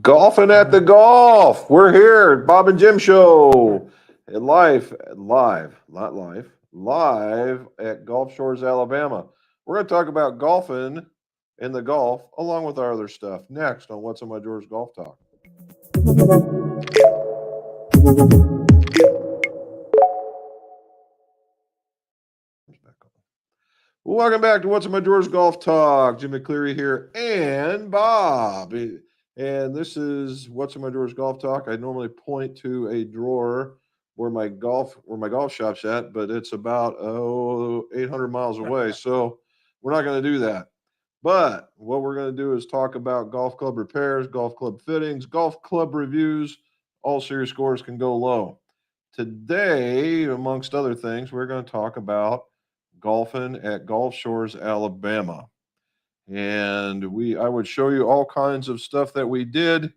Golfing at the Golf. We're here at Bob and Jim Show. And live at Gulf Shores, Alabama. We're going to talk about golfing in the Gulf along with our other stuff next on What's on My Drawers Golf Talk. Welcome back to What's in My Drawers Golf Talk. Jim McCleary here and Bob. And this is What's in My Drawers Golf Talk. I normally point to a drawer where my golf shop's at, but it's about 800 miles away. So we're not going to do that. But what we're going to do is talk about golf club repairs, golf club fittings, golf club reviews. All serious scores can go low. Today, amongst other things, we're going to talk about golfing at Gulf Shores, Alabama. And I would show you all kinds of stuff that we did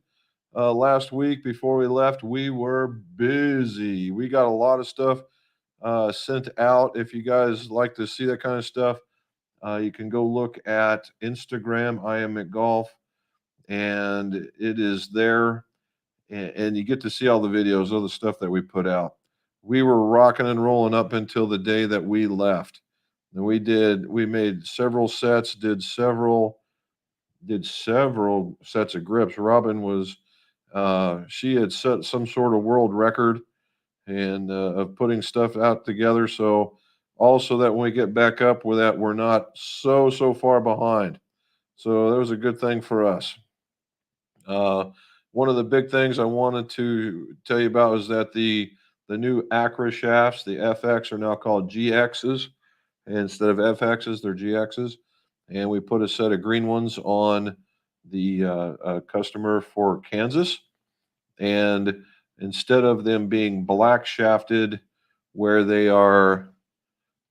last week before we left. We were busy. We got a lot of stuff sent out. If you guys like to see that kind of stuff, you can go look at Instagram, I am at golf, and it is there. And you get to see all the videos of the stuff that we put out. We were rocking and rolling up until the day that we left. And we made several sets, did several sets of grips. Robin was, she had set some sort of world record and of putting stuff out together. So also that when we get back up with that, we're not so far behind. So that was a good thing for us. One of the big things I wanted to tell you about is that the new Acra shafts, the FX, are now called GXs. Instead of FXs, they're GXs. And we put a set of green ones on the customer for Kansas. And instead of them being black shafted, where they are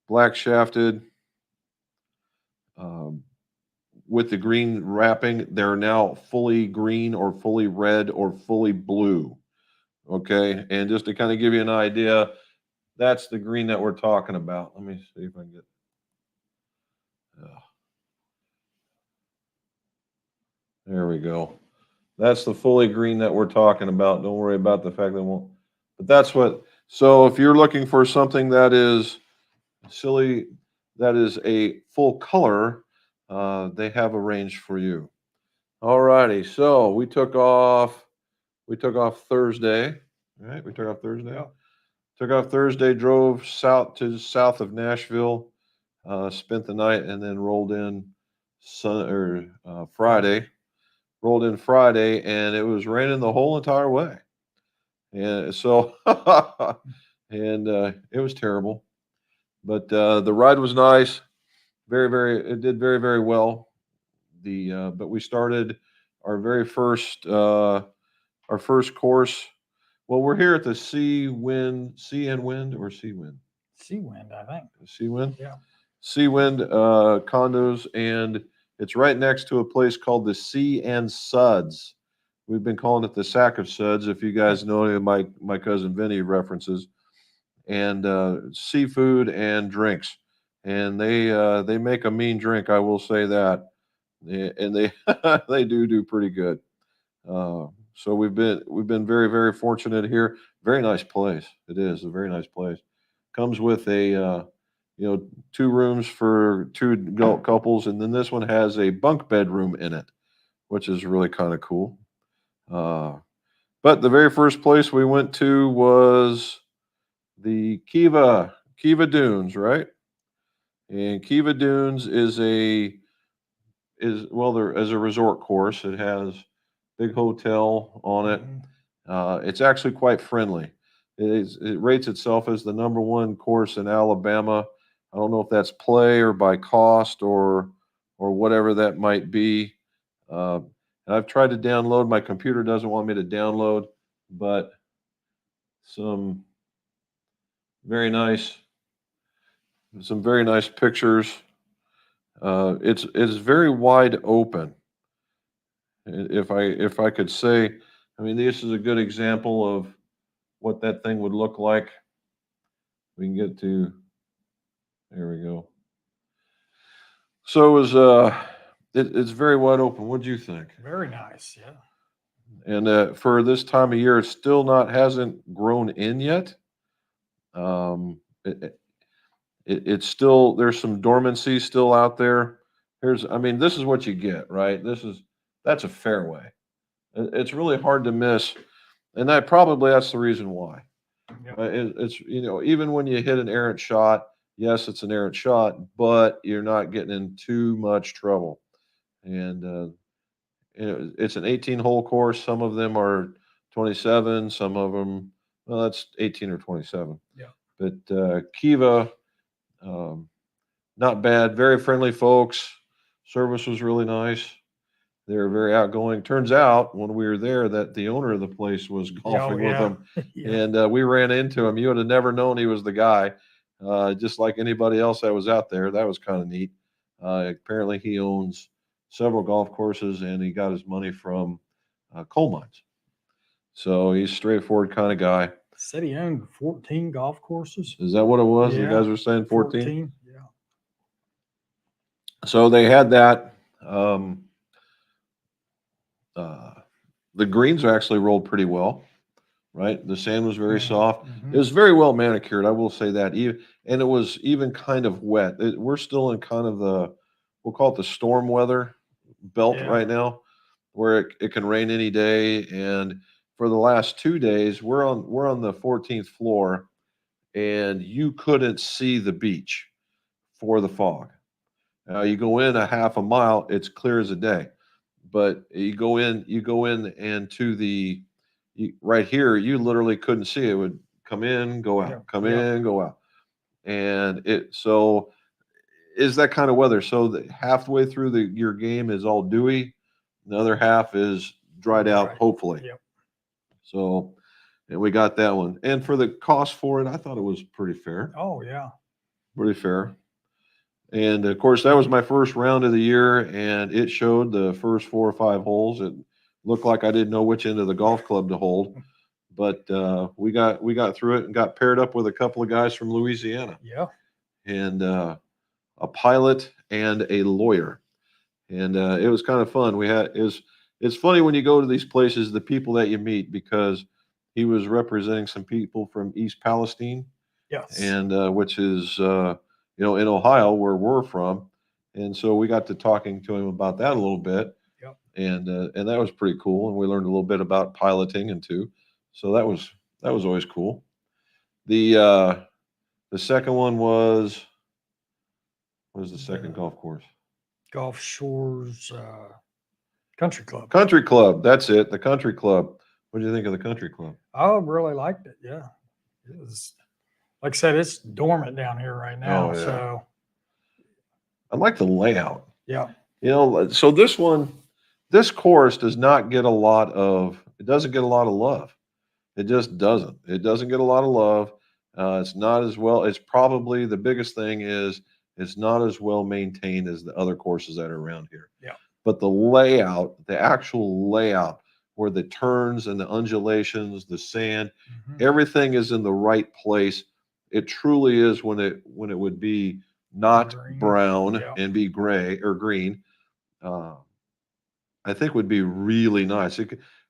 black shafted with the green wrapping, they're now fully green or fully red or fully blue. Okay. And just to kind of give you an idea, that's the green that we're talking about. Let me see if I can get. There we go. That's the fully green that we're talking about. Don't worry about the fact that it won't. But that's what. So if you're looking for something that is silly, that is a full color, they have a range for you. All righty. So we took off Thursday. Right? We took off Thursday. Yeah. Took off Thursday, drove south of Nashville, spent the night, and then rolled in Friday. Rolled in Friday, and it was raining the whole entire way. And so, it was terrible. But the ride was nice. It did very, very well. But we started our very first, our first course. Well, we're here at the Seawind, I think. Seawind? Yeah. Seawind condos, and it's right next to a place called the Sea and Suds. We've been calling it the Sack of Suds, if you guys know any of my cousin Vinny references. And seafood and drinks. And they make a mean drink, I will say that. And they they do pretty good. So we've been very, very fortunate here. Very nice place. It is a very nice place. Comes with a 2 rooms for 2 adult couples, and then this one has a bunk bedroom in it, which is really kind of cool. But the very first place we went to was the Kiva Dunes, right? And Kiva Dunes is there as a resort course. It has big hotel on it. It's actually quite friendly. It rates itself as the #1 course in Alabama. I don't know if that's play or by cost or whatever that might be. And I've tried to download. My computer doesn't want me to download, but some very nice pictures. It's very wide open. If I could say, I mean, this is a good example of what that thing would look like. We can get to, there we go. So it's very wide open. What do you think? Very nice. Yeah. And for this time of year, it still not hasn't grown in yet. Um, it's still there's some dormancy still out there. I mean, this is what you get, right? That's a fairway. It's really hard to miss, and that's the reason why. Yep. It's even when you hit an errant shot, yes, it's an errant shot, but you're not getting in too much trouble. And it's an 18-hole course. Some of them are 27. Some of them, well, that's 18 or 27. Yeah. But Kiva, um, not bad. Very friendly folks. Service was really nice. They were very outgoing. Turns out when we were there that the owner of the place was golfing with them, Yeah. and we ran into him. You would have never known he was the guy. Just like anybody else that was out there. That was kind of neat. Apparently, he owns several golf courses, and he got his money from coal mines. So he's a straightforward kind of guy. Said he owned 14 golf courses. Is that what it was? You Yeah. guys were saying 14? Yeah. So they had that. Um, uh, the greens are actually rolled pretty well, right? The sand was very soft. Mhm. It was very well manicured. I will say that. And it was even kind of wet. We're still in kind of we'll call it the storm weather belt Yeah. right now, where it can rain any day. And for the last 2 days, we're on the 14th floor, and you couldn't see the beach for the fog. Now you go in a half a mile, it's clear as a day. But you go in and to right here, you literally couldn't see it. It would come in, go out, Yeah. come Yeah. in, go out. And it so is that kind of weather. So the halfway through your game is all dewy. The other half is dried out, Right. hopefully. Yep. So and we got that one. And for the cost for it, I thought it was pretty fair. Oh yeah. Pretty fair. And of course, that was my first round of the year, and it showed the first 4 or 5 holes. It looked like I didn't know which end of the golf club to hold, but we got through it and got paired up with a couple of guys from Louisiana, Yeah. and a pilot and a lawyer, and it was kind of fun. It's funny when you go to these places, the people that you meet, because he was representing some people from East Palestine, Yes. and which is in Ohio where we're from, and so we got to talking to him about that a little bit, Yep. and that was pretty cool, and we learned a little bit about piloting and too, so that was always cool. The second one was the second golf course. Gulf Shores Country Club. Country Club, that's it, the Country Club. What do you think of the Country Club? I really liked it. Yeah. It was, like I said, it's dormant down here right now. Oh, yeah. So I like the layout. yeah. So this course does not get a lot of, it doesn't get a lot of love. It just doesn't. It doesn't get a lot of love. It's not as well. It's probably the biggest thing is it's not as well maintained as the other courses that are around here. Yeah. But the layout, the actual layout, where the turns and the undulations, the sand, Mhm. everything is in the right place. It truly is when it would be not Green. brown Yeah. and be gray or green. Uh, I think would be really nice.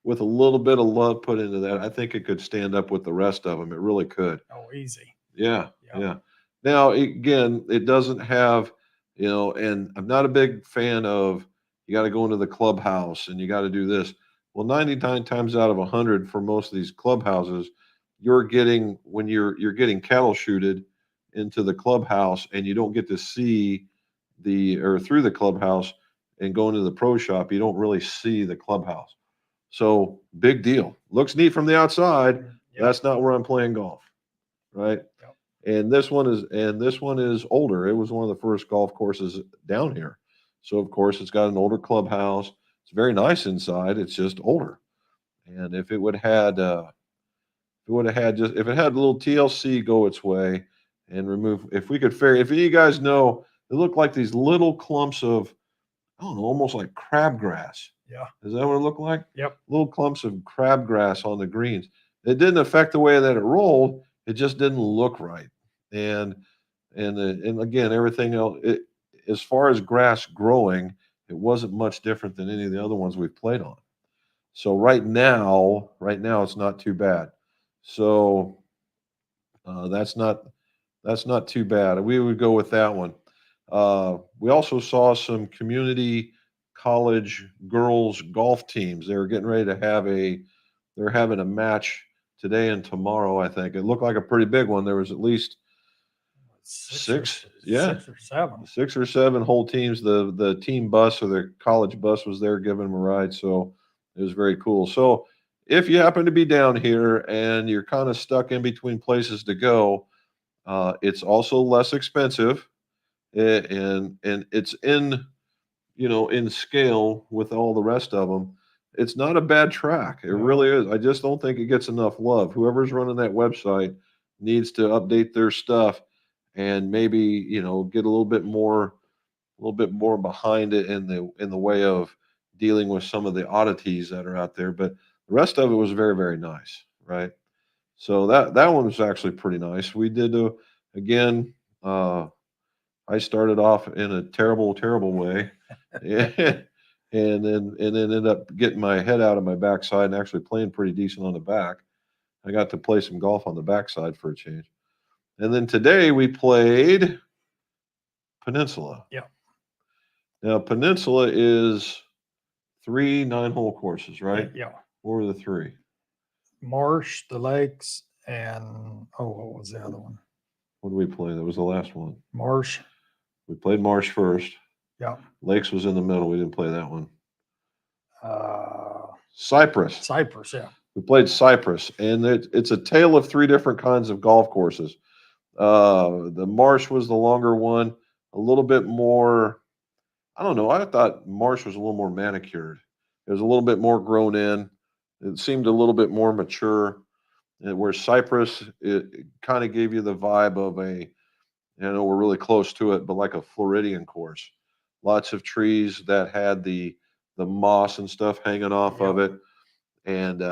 With a little bit of love put into that, I think it could stand up with the rest of them. It really could. Oh, easy. Yeah, Yeah. yeah. Now, again, it doesn't have, and I'm not a big fan of you got to go into the clubhouse and you got to do this. Well, 99 times out of 100 for most of these clubhouses, you're getting when you're getting cattle shooted into the clubhouse, and you don't get to see or through the clubhouse and go into the pro shop, you don't really see the clubhouse. So big deal. Looks neat from the outside. Yep. That's not where I'm playing golf, right? Yep. And this one is older. It was one of the first golf courses down here. So of course it's got an older clubhouse. It's very nice inside. It's just older. And if it had a little TLC go its way and remove, if you guys know, it looked like these little clumps of, I don't know, almost like crabgrass. Yeah. Is that what it looked like? Yep. Little clumps of crabgrass on the greens. It didn't affect the way that it rolled. It just didn't look right. And again, everything else, as far as grass growing, it wasn't much different than any of the other ones we've played on. So right now, it's not too bad. So that's not too bad. We would go with that one. We also saw some community college girls golf teams. They were getting ready to have they're having a match today and tomorrow, I think. It looked like a pretty big one. There was at least six, yeah, 6 or 7. 6 or 7 whole teams. The team bus or the college bus was there giving them a ride. So it was very cool. So if you happen to be down here and you're kind of stuck in between places to go, it's also less expensive, and it's in in scale with all the rest of them. It's not a bad track. It No. really is. I just don't think it gets enough love. Whoever's running that website needs to update their stuff and maybe get a little bit more behind it in the way of dealing with some of the oddities that are out there. But the rest of it was very, very nice, right? So that one was actually pretty nice. We did again. I started off in a terrible, terrible way, yeah, and then ended up getting my head out of my backside and actually playing pretty decent on the back. I got to play some golf on the backside for a change. And then today we played Peninsula. Yeah. Now Peninsula is 3 9-hole courses, right? Yeah. What were the 3? Marsh, the lakes, and what was the other one? What did we play? That was the last one. Marsh. We played Marsh first. Yeah. Lakes was in the middle. We didn't play that one. Cypress. Cypress. Yeah. We played Cypress, and it's a tale of 3 different kinds of golf courses. The Marsh was the longer one, a little bit more. I don't know. I thought Marsh was a little more manicured. It was a little bit more grown in. It seemed a little bit more mature. And where Cypress, it kind of gave you the vibe of we're really close to it, but like a Floridian course. Lots of trees that had the moss and stuff hanging off of it, and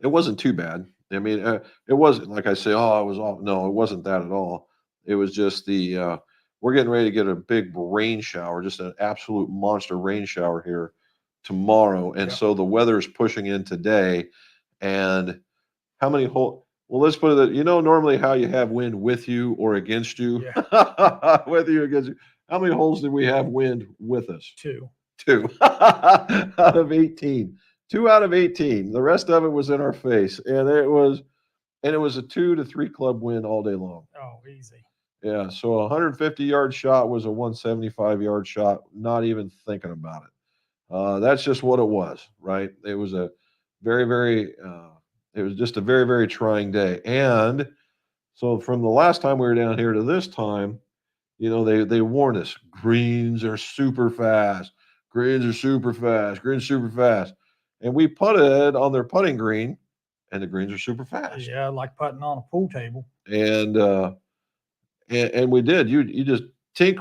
it wasn't too bad. I mean, it wasn't like I say, oh, it was all. No, it wasn't that at all. It was just we're getting ready to get a big rain shower, just an absolute monster rain shower here tomorrow, and so the weather is pushing in today. And how many holes? Well, let's put it. Normally how you have wind with you or against you, with you against you. How many holes did we have wind with us? 2. 2 out of 18. 2 out of 18. The rest of it was in our face, and it was a 2 to 3 club win all day long. Oh, easy. Yeah, so a 150-yard shot was a 175-yard shot. Not even thinking about it. That's just what it was, right? It was a very, very. It was just a very, very trying day, and so from the last time we were down here to this time, they warned us greens are super fast. Greens are super fast. Greens super fast. And we putted on their putting green, and the greens are super fast. Yeah, like putting on a pool table. And we did. You just tink,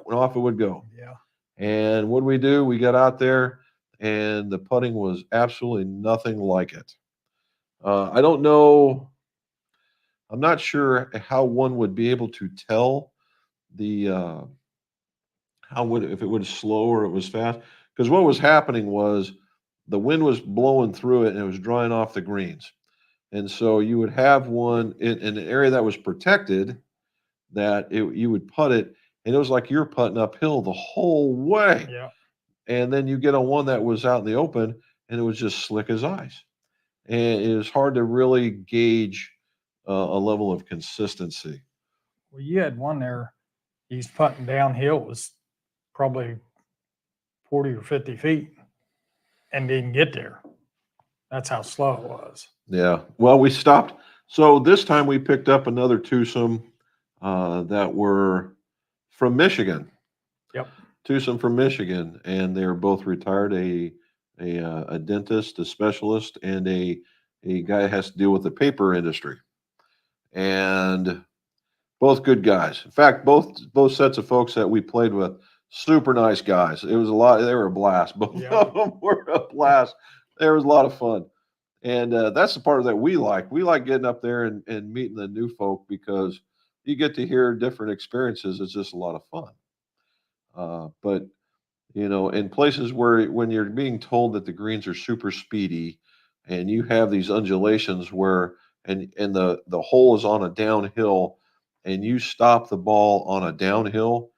and off it would go. Yeah. And what did we do? We got out there, and the putting was absolutely nothing like it. I don't know. I'm not sure how one would be able to tell the if it was slow or it was fast, because what was happening was the wind was blowing through it and it was drying off the greens, and so you would have one in an area that was protected that you would putt it, and it was like you're putting uphill the whole way. Yeah. And then you get on one that was out in the open and it was just slick as ice, and it was hard to really gauge a level of consistency. Well, you had one there. He's putting downhill. It was probably 40 or 50 feet and didn't get there. That's how slow it was. Yeah. Well, we stopped. So this time we picked up another twosome that were from Michigan. Yep. Twosome from Michigan, and they were both retired. A dentist, a specialist, and a guy that has to deal with the paper industry. And both good guys. In fact, both sets of folks that we played with, super nice guys. It was a lot. They were a blast. Both of them were a blast. There was a lot of fun, and that's the part that we like. We like getting up there and meeting the new folk because you get to hear different experiences. It's just a lot of fun. But You know, in places where when you're being told that the greens are super speedy and you have these undulations where and the hole is on a downhill and you stop the ball on a downhill,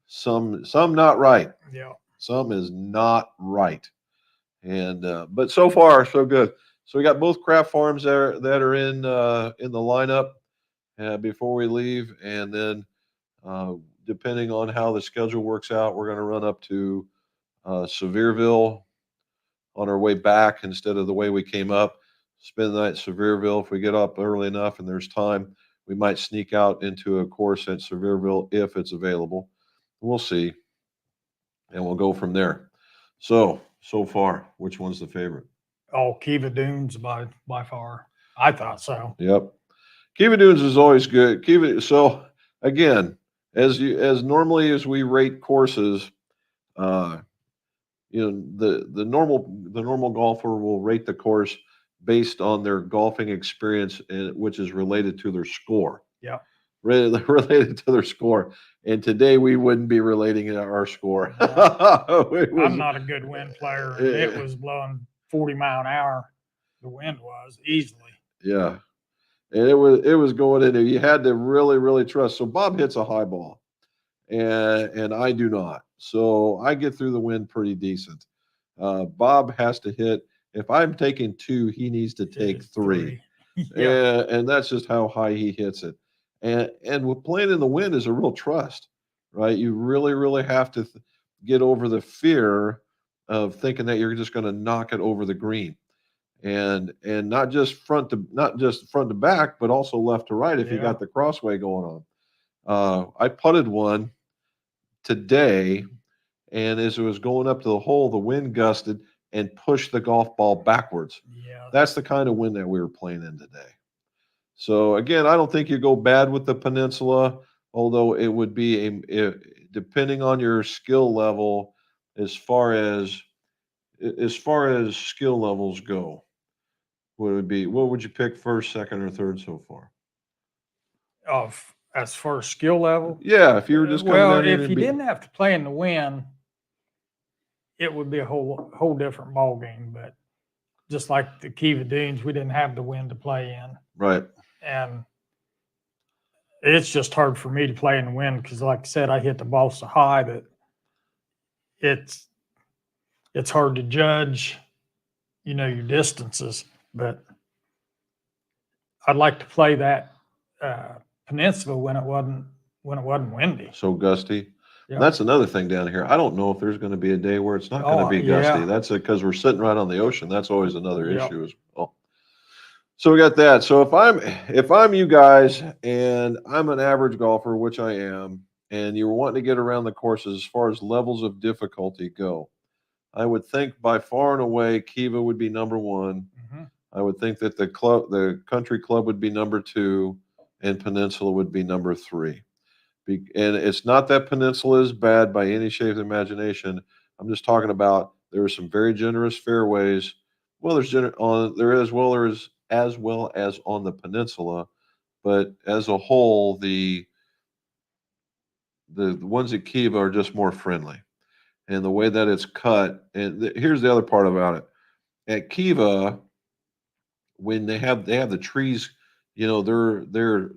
some not right. Yeah. Some is not right. And but so far so good. So we got both craft farms there that are in the lineup before we leave, and then uh, depending on how the schedule works out, we're going to run up to Sevierville on our way back instead of the way we came up. Spend the night at Sevierville. If we get up early enough and there's time, we might sneak out into a course at Sevierville if it's available. We'll see, and we'll go from there. So far, which one's the favorite? Oh, Kiva Dunes by far. I thought so. Yep, Kiva Dunes is always good. Kiva. So again, as normally as we rate courses, uh, you know the normal golfer will rate the course based on their golfing experience, which is related to their score. Yeah. Related to their score. And today we wouldn't be relating it to our score. It was, I'm not a good wind player, and it was blowing 40 mile an hour. The wind was easily. yeah, and it was going in there. You had to really trust. So Bob hits a high ball, and I do not. So I get through the wind pretty decent. Bob has to hit. If I'm taking two, he needs to take three. Yeah. And that's just how high he hits it. And with playing in the wind is a real trust, right? You really have to get over the fear of thinking that you're just going to knock it over the green, and not just front to back, but also left to right if you Yeah. got the crossway going on. I putted one today, and as it was going up to the hole, the wind gusted and pushed the golf ball backwards. Yeah. That's the kind of wind that we were playing in today. So again, I don't think you go bad with the peninsula, although it would be depending on your skill level as far as skill levels go. What would you pick first, second, or third so far? Of as far as skill level, Yeah, if you were just coming well, down in if and you be didn't have to play in the wind, it would be a whole different ball game. But just like the Kiva Dunes, we didn't have the wind to play in, right, and it's just hard for me to play in the wind because, like I said, I hit the ball so high that it's it's hard to judge, your distances. But I'd like to play that peninsula when it wasn't windy. so gusty. Yeah. That's another thing down here. I don't know if there's going to be a day where it's not going to Oh, be gusty. yeah. That's because we're sitting right on the ocean. That's always another Yeah. issue as well. So we got that. So if I'm you guys and I'm an average golfer, which I am, and you're wanting to get around the courses as far as levels of difficulty go, I would think by far and away Kiva would be number one. Mhm. I would think that the country club would be number two, and Peninsula would be number three. And it's not that Peninsula is bad by any shape of the imagination. I'm just talking about there are some very generous fairways. Well, there is as well as on the peninsula, but as a whole, the ones at Kiva are just more friendly, and the way that it's cut. And here's the other part about it: at Kiva, when they have the trees, they're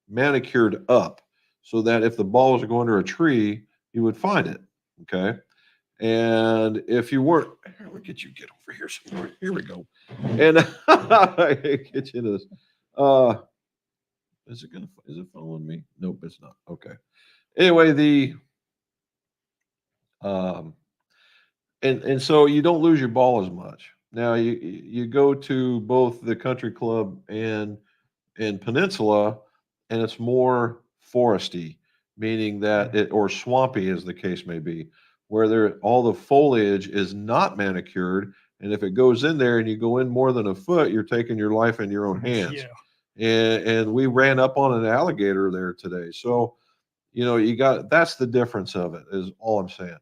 manicured up so that if the balls are going to a tree, you would find it. Okay. And if you weren't, here, look at you get over here somewhere. Here we go. And I get you into this. Uh is it following me? Nope, it's not. Okay. Anyway, the um and so you don't lose your ball as much. Now you go to both the country club and Peninsula, and it's more foresty, meaning that it or swampy as the case may be, where all the foliage is not manicured, and if it goes in there and you go in more than a foot, you're taking your life in your own hands. Yeah. And we ran up on an alligator there today. So, that's the difference of it, is all I'm saying.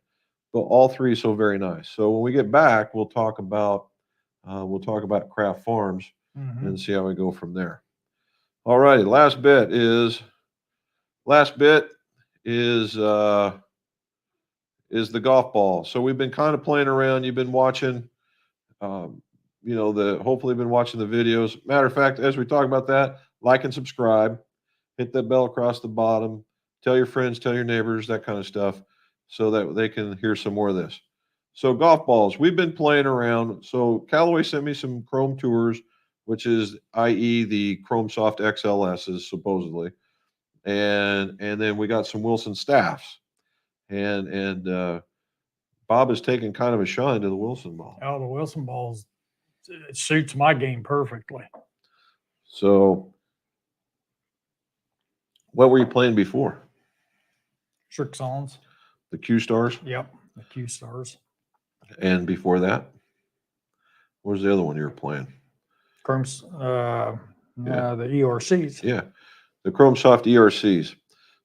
But all three so very nice. So when we get back, we'll talk about Craft Farms Mhm. and see how we go from there. All righty, last bit is is the golf ball. So we've been kind of playing around. You've been watching, hopefully been watching the videos. Matter of fact, as we talk about that, like and subscribe, hit that bell across the bottom, tell your friends, tell your neighbors, that kind of stuff, so that they can hear some more of this. So golf balls, we've been playing around. So Callaway sent me some Chrome Tours, which is i.e. the Chrome Soft XLSs supposedly, and then we got some Wilson staffs, and Bob has taken kind of a shine to the Wilson ball. Oh, the Wilson balls, it suits my game perfectly. So, what were you playing before? Srixons. The Q Stars, Yep, the Q Stars. and before that, what was the other one you were playing? Chrome's, Yeah. the ERCs. Yeah, the Chrome Soft ERCs.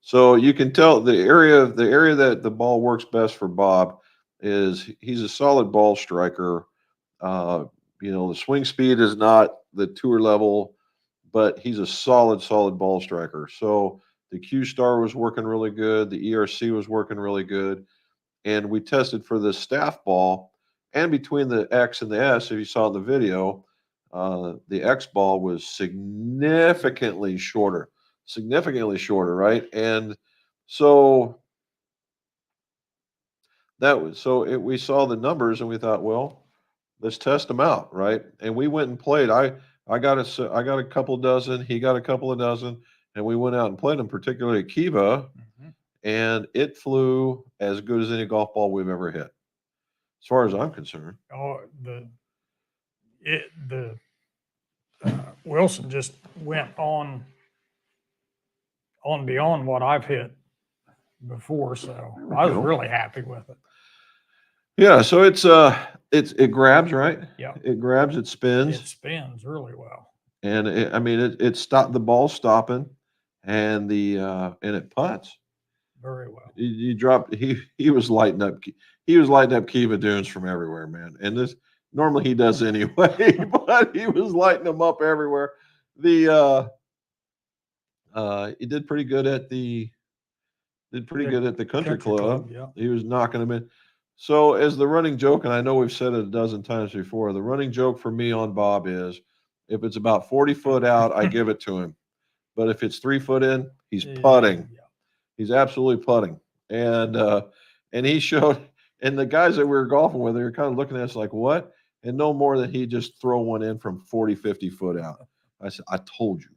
So you can tell the area that the ball works best for Bob is he's a solid ball striker. The swing speed is not the tour level, but he's a solid ball striker. So the Q Star was working really good. The ERC was working really good. And we tested for the staff ball. And between the X and the S, if you saw in the video, the X ball was significantly shorter, right? And so we saw the numbers and we thought, well, let's test them out, right? And we went and played. I got a couple dozen, he got a couple of dozen, and we went out and played them, particularly at Kiva, and it flew as good as any golf ball we've ever hit, as far as I'm concerned. Oh, Wilson just went on beyond what I've hit before, so I was really happy with it. Yeah, so it grabs, right? Yeah, It grabs, it spins, it spins really well, and it stopped the ball stopping, and and it putts very well. you dropped he was lighting up Kiva dunes from everywhere, man. And this normally he does anyway, but he was lighting them up everywhere. He did pretty good at the country club. Yeah. He was knocking them in. So as the running joke, and I know we've said it a dozen times before, the running joke for me on Bob is if it's about 40 foot out, I give it to him. But if it's 3 foot in, he's putting. Yeah. He's absolutely putting. And he showed, and the guys that we were golfing with, they were kind of looking at us like, what? And no more than he just throw one in from 40, 50 foot out. I said, I told you.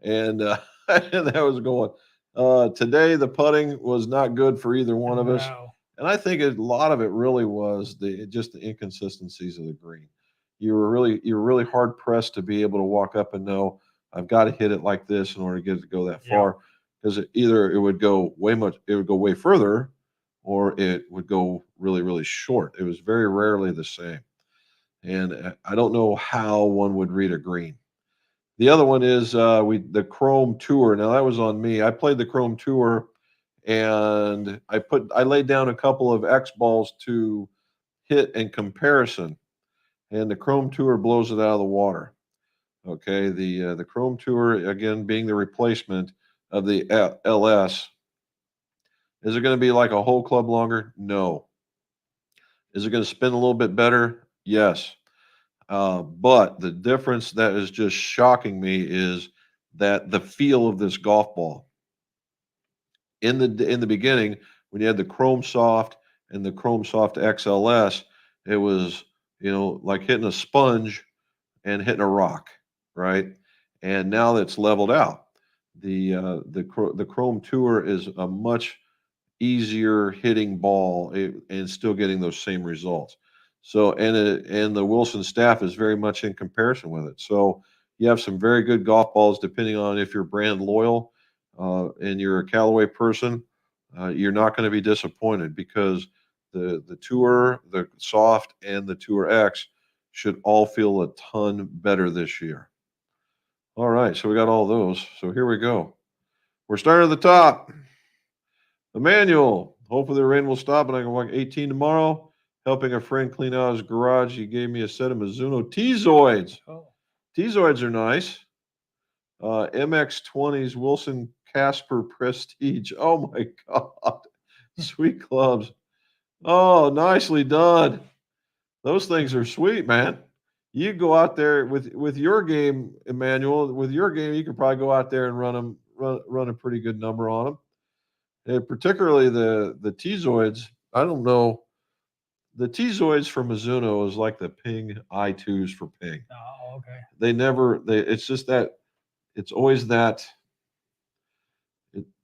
And, and that was going. Today, the putting was not good for either one of us. And I think a lot of it really was just the inconsistencies of the green. You were really hard pressed to be able to walk up and know I've got to hit it like this in order to get it to go that far, because either it would go way further, or it would go really short. It was very rarely the same, and I don't know how one would read a green. The other one is the Chrome Tour. Now that was on me. I played the Chrome Tour, and I laid down a couple of X balls to hit in comparison, and the Chrome Tour blows it out of the water. Okay, the Chrome Tour, again, being the replacement of the LS. Is it going to be like a whole club longer? No. Is it going to spin a little bit better? Yes. But the difference that is just shocking me is that the feel of this golf ball. In the beginning, when you had the Chrome Soft and the Chrome Soft XLS, it was, like hitting a sponge and hitting a rock, right? And now that's leveled out. The Chrome Tour is a much easier hitting ball, and still getting those same results. So and the Wilson staff is very much in comparison with it. So you have some very good golf balls, depending on if you're brand loyal and you're a Callaway person. You're not going to be disappointed, because the Tour, the Soft, and the Tour X should all feel a ton better this year. All right, so we got all those. So here we go. We're starting at the top. Emmanuel, hopefully the rain will stop and I can walk 18 tomorrow. Helping a friend clean out his garage. He gave me a set of Mizuno T-Zoids. Oh. T-Zoids are nice. MX20s, Wilson Casper Prestige. Oh my God. Sweet clubs. Oh, nicely done. Those things are sweet, man. You go out there with your game, Emmanuel. With your game, you could probably go out there and run a pretty good number on them. And particularly the Tezoids. I don't know. The Tezoids for Mizuno is like the Ping I2s for Ping. Oh, okay. They never. It's just that. It's always that.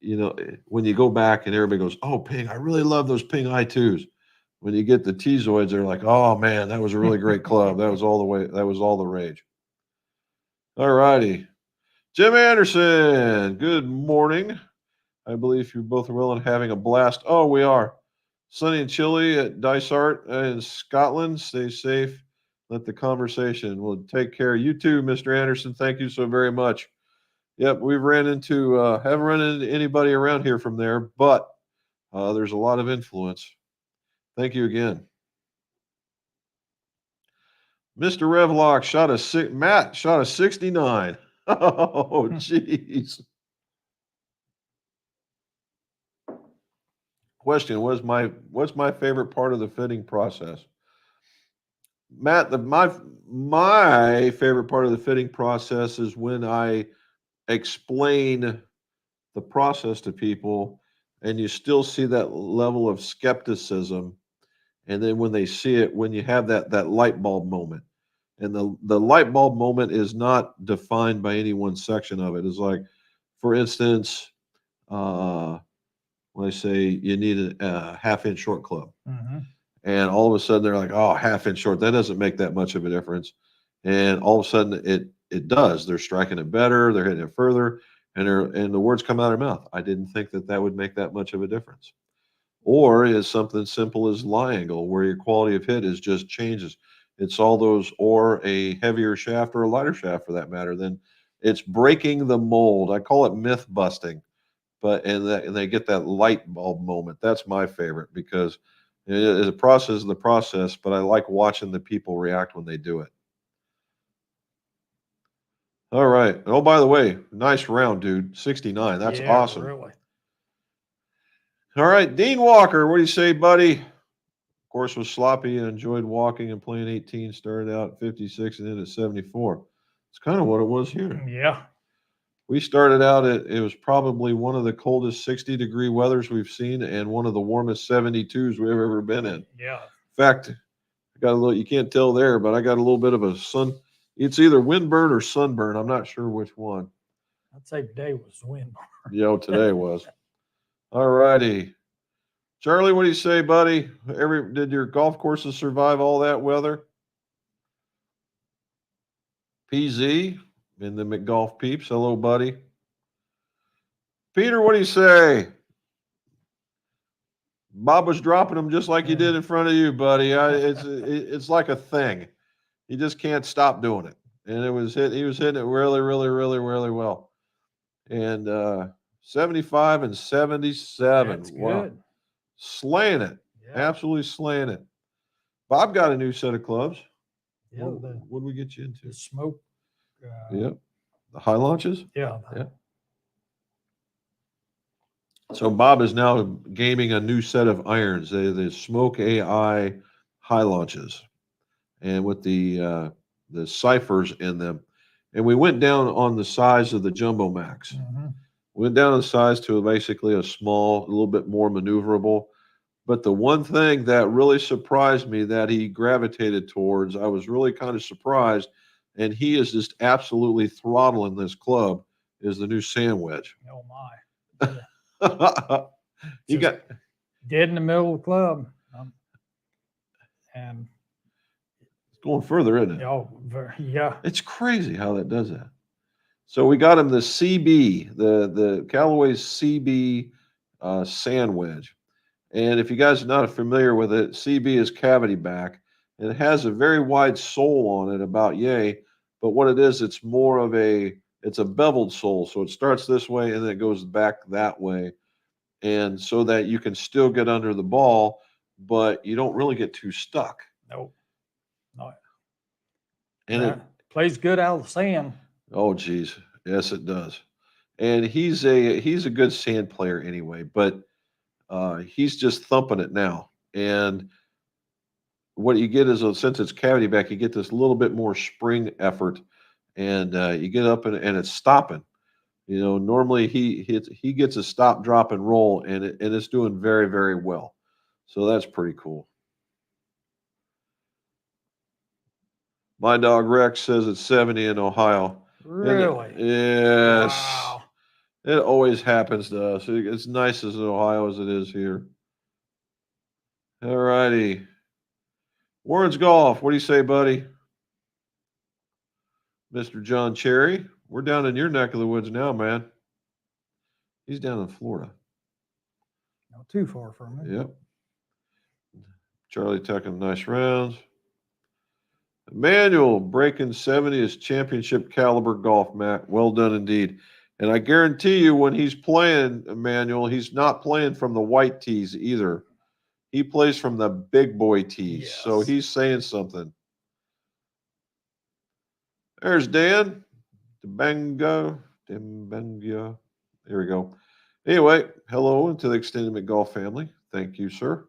When you go back and everybody goes, "Oh, Ping, I really love those Ping I2s." When you get the Tezoids, they're like, "Oh man, that was a really great club. That was all the way. That was all the rage." All righty, Jim Anderson. Good morning. I believe you're both well and having a blast. Oh, we are. Sunny and chilly at Dysart in Scotland. Stay safe. Let the conversation. Well, take care. You too, Mr. Anderson. Thank you so very much. Yep, we've haven't run into anybody around here from there, but there's a lot of influence. Thank you again. Mr. Revlock Matt shot a 69. Oh, jeez. Question: what's my favorite part of the fitting process? Matt, my favorite part of the fitting process is when I explain the process to people, and you still see that level of skepticism, and then when they see it, when you have that light bulb moment, and the light bulb moment is not defined by any one section of it. It's like, for instance, when I say you need a half-inch short club. Mm-hmm. And all of a sudden they're like, "Oh, half-inch short, that doesn't make that much of a difference." And all of a sudden it does. They're striking it better, they're hitting it further, and the words come out of their mouth. I didn't think that would make that much of a difference. Or is something simple as lie angle, where your quality of hit is just changes. It's all those, or a heavier shaft or a lighter shaft for that matter. Then it's breaking the mold. I call it myth busting. And they get that light bulb moment. That's my favorite because the process is the process, but I like watching the people react when they do it. All right. Oh, by the way, nice round, dude. 69. That's Yeah, awesome. really. All right, Dean Walker, what do you say, buddy? Of course, was sloppy and enjoyed walking and playing 18. Started out at 56 and ended at 74. It's kind of what it was here. Yeah. We started out it was probably one of the coldest 60-degree weathers we've seen and one of the warmest 72s we've ever been in. Yeah. In fact, I got a little, you can't tell there, but I got a little bit of a sun. It's either windburn or sunburn. I'm not sure which one. I'd say today was wind. Today was. All righty. Charlie, what do you say, buddy? Did your golf courses survive all that weather? PZ in the McGolf peeps. Hello, buddy. Peter, what do you say? Bob was dropping them just like he did in front of you, buddy. It's like a thing. You just can't stop doing it. And he was hitting it really, really, really, really well. And 75 and 77. That's wow. good. Slaying it. Yeah. Absolutely slaying it. Bob got a new set of clubs. Yeah. What did we get you into? The smoke. Yep. The high launches? Yeah. Yeah. So Bob is now gaming a new set of irons. The Smoke AI high launches, and with the ciphers in them. And we went down on the size of the Jumbo Max. Mm-hmm. Went down in size to basically a small, a little bit more maneuverable. But the one thing that really surprised me that he gravitated towards, I was really kind of surprised, and he is just absolutely throttling this club, is the new sand wedge. Oh my. You got dead in the middle of the club. And it's going further, isn't it? Oh, yeah. It's crazy how that does that. So we got him the CB, the Callaway CB sand wedge. And if you guys are not familiar with it, CB is cavity back, and it has a very wide sole on it, about yay. But what it is, it's a beveled sole. So it starts this way and then it goes back that way. And so that you can still get under the ball, but you don't really get too stuck. Nope. No. And it plays good out of the sand. Oh, geez. Yes, it does. And he's a good sand player anyway. But He's just thumping it now. And what you get is, since it's cavity back, you get this little bit more spring effort, and you get up and it's stopping. Normally he gets a stop, drop, and roll, and it's doing very, very well. So that's pretty cool. My dog Rex says it's 70 in Ohio. Really? Yes. Wow. It always happens to us. It's nice as in Ohio as it is here. All righty. Warren's Golf. What do you say, buddy? Mr. John Cherry. We're down in your neck of the woods now, man. He's down in Florida. Not too far from it. Yep. Charlie taking nice rounds. Emmanuel breaking 70 is championship caliber golf, Matt. Well done indeed. And I guarantee you, when he's playing, Emmanuel, he's not playing from the white tees either. He plays from the big boy tees. Yes. So he's saying something. There's Dan. Dembango. There we go. Anyway, hello to the Extended McGolf family. Thank you, sir.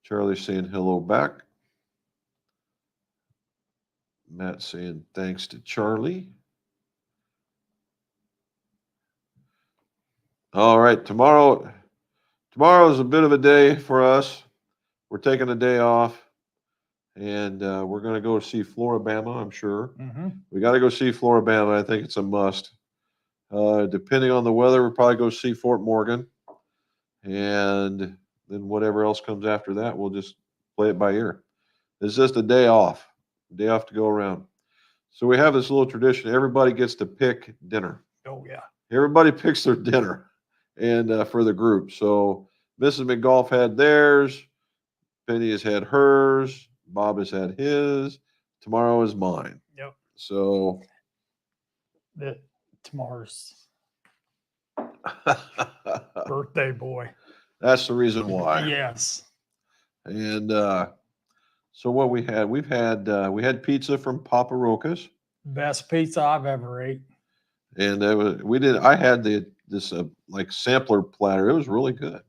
Charlie saying hello back. Matt saying thanks to Charlie. All right, tomorrow is a bit of a day for us. We're taking a day off, and we're going to go see Floribama, I'm sure. Mm-hmm. We got to go see Floribama. I think it's a must. Depending on the weather, we'll probably go see Fort Morgan. And then whatever else comes after that, we'll just play it by ear. It's just a day off to go around. So we have this little tradition. Everybody gets to pick dinner. Oh, yeah. Everybody picks their dinner and for the group. So Mrs. McGolf had theirs. Penny has had hers. Bob has had his. Tomorrow is mine. Yep. So tomorrow's birthday boy. That's the reason why. Yes. And so what we had pizza from Papa Roca's. Best pizza I've ever ate. And I had this like sampler platter. It was really good.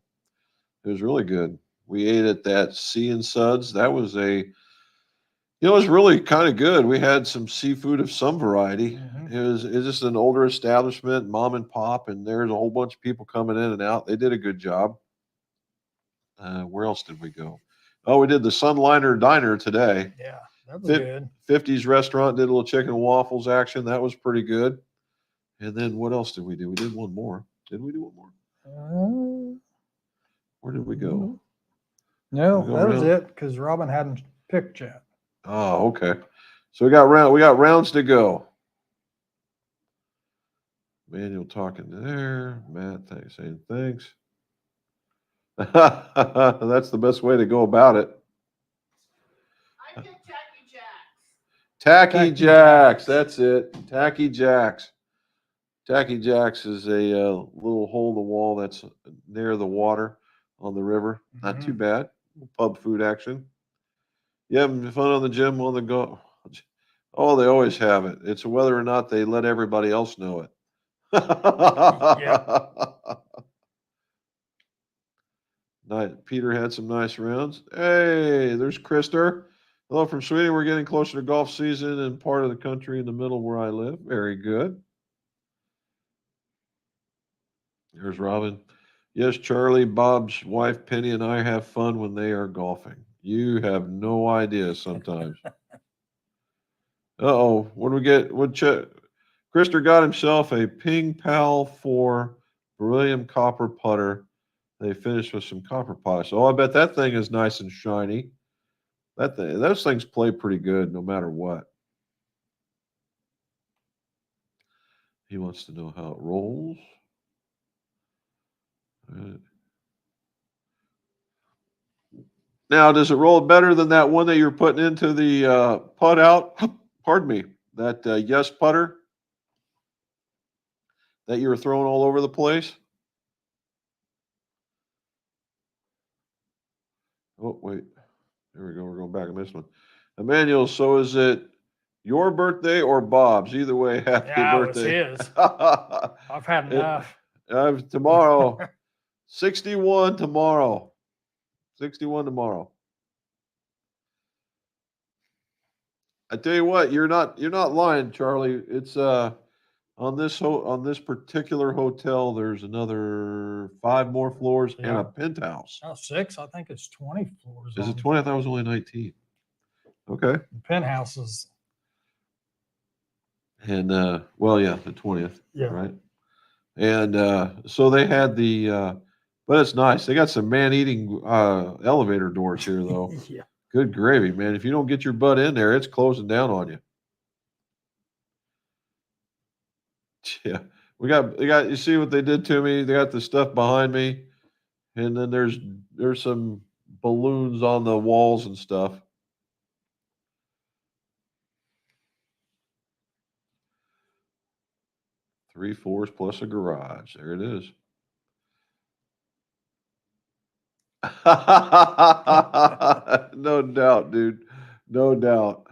It was really good. We ate at that Sea and Suds. That was it was really kind of good. We had some seafood of some variety. Mm-hmm. It was just an older establishment, mom and pop, and there's a whole bunch of people coming in and out. They did a good job. Where else did we go? Oh, we did the Sunliner Diner today. Yeah, that was good. 50s restaurant, did a little chicken and waffles action. That was pretty good. And then what else did we do? We did one more. Did we do one more? Where did we go? No, that was it, because Robin hadn't picked yet. Oh, okay. So we got rounds to go. Manuel talking there. Matt saying thanks. That's the best way to go about it. I picked Tacky Jacks. Tacky Jacks. That's it. Tacky Jacks. Tacky Jacks is a little hole in the wall that's near the water on the river. Not too bad. Pub food action. You having fun on the gym on the go? Oh, they always have it. It's whether or not they let everybody else know it. Peter had some nice rounds. Hey, there's Krister. Hello from Sweden. We're getting closer to golf season in part of the country in the middle where I live. Very good. There's Robin. Yes, Charlie, Bob's wife, Penny, and I have fun when they are golfing. You have no idea sometimes. Uh-oh. What do we get? Krister got himself a Ping Pal 4 beryllium copper putter. They finished with some copper polish. Oh, I bet that thing is nice and shiny. Those things play pretty good no matter what. He wants to know how it rolls. Now, does it roll better than that one that you're putting into the putt out? Pardon me. That Yes putter that you were throwing all over the place? Oh, wait. There we go. We're going back on this one. Emmanuel, so is it your birthday or Bob's? Either way, happy birthday. It was his. I've had enough. Tomorrow, 61 tomorrow. 61 tomorrow. I tell you what, you're not lying, Charlie. It's on this particular hotel, there's another 5 more floors and Yeah. a penthouse. Oh, 6, I think it's 20 floors. Is on it 20? I thought it was only 19. Okay. the penthouses. And well, yeah, the 20th, Yeah. right? And so they had the but it's nice. They got some man-eating elevator doors here though. Yeah. Good gravy, man. If you don't get your butt in there, it's closing down on you. Yeah. They got you see what they did to me? They got the stuff behind me, and then there's some balloons on the walls and stuff. Three floors plus a garage. There it is. No doubt, dude. No doubt.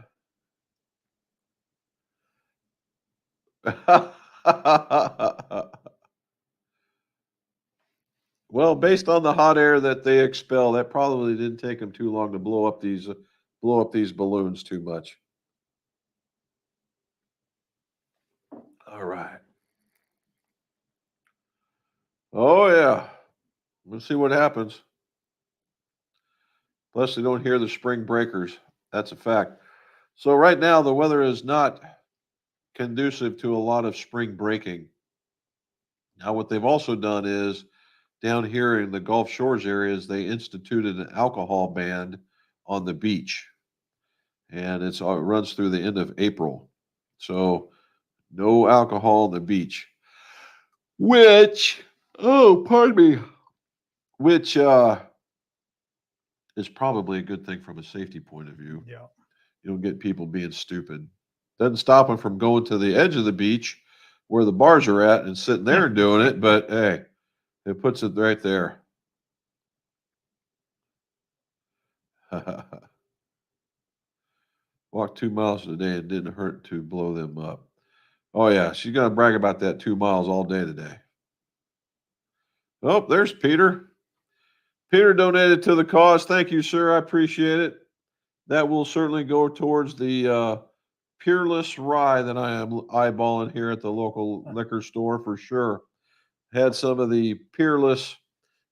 Well, based on the hot air that they expel, that probably didn't take them too long to blow up these balloons too much. All right. Oh yeah. Let's see what happens. Plus, they don't hear the spring breakers. That's a fact. So right now, the weather is not conducive to a lot of spring breaking. Now, what they've also done is down here in the Gulf Shores areas, they instituted an alcohol ban on the beach, and it runs through the end of April. So no alcohol on the beach, which pardon me, which is probably a good thing from a safety point of view. Yeah. You don't get people being stupid. Doesn't stop them from going to the edge of the beach where the bars are at and sitting there and doing it, but hey, it puts it right there. Walked 2 miles today and didn't hurt to blow them up. Oh yeah, she's gonna brag about that 2 miles all day today. Oh, there's Peter. Peter donated to the cause. Thank you, sir. I appreciate it. That will certainly go towards the Peerless Rye that I am eyeballing here at the local liquor store for sure. Had some of the Peerless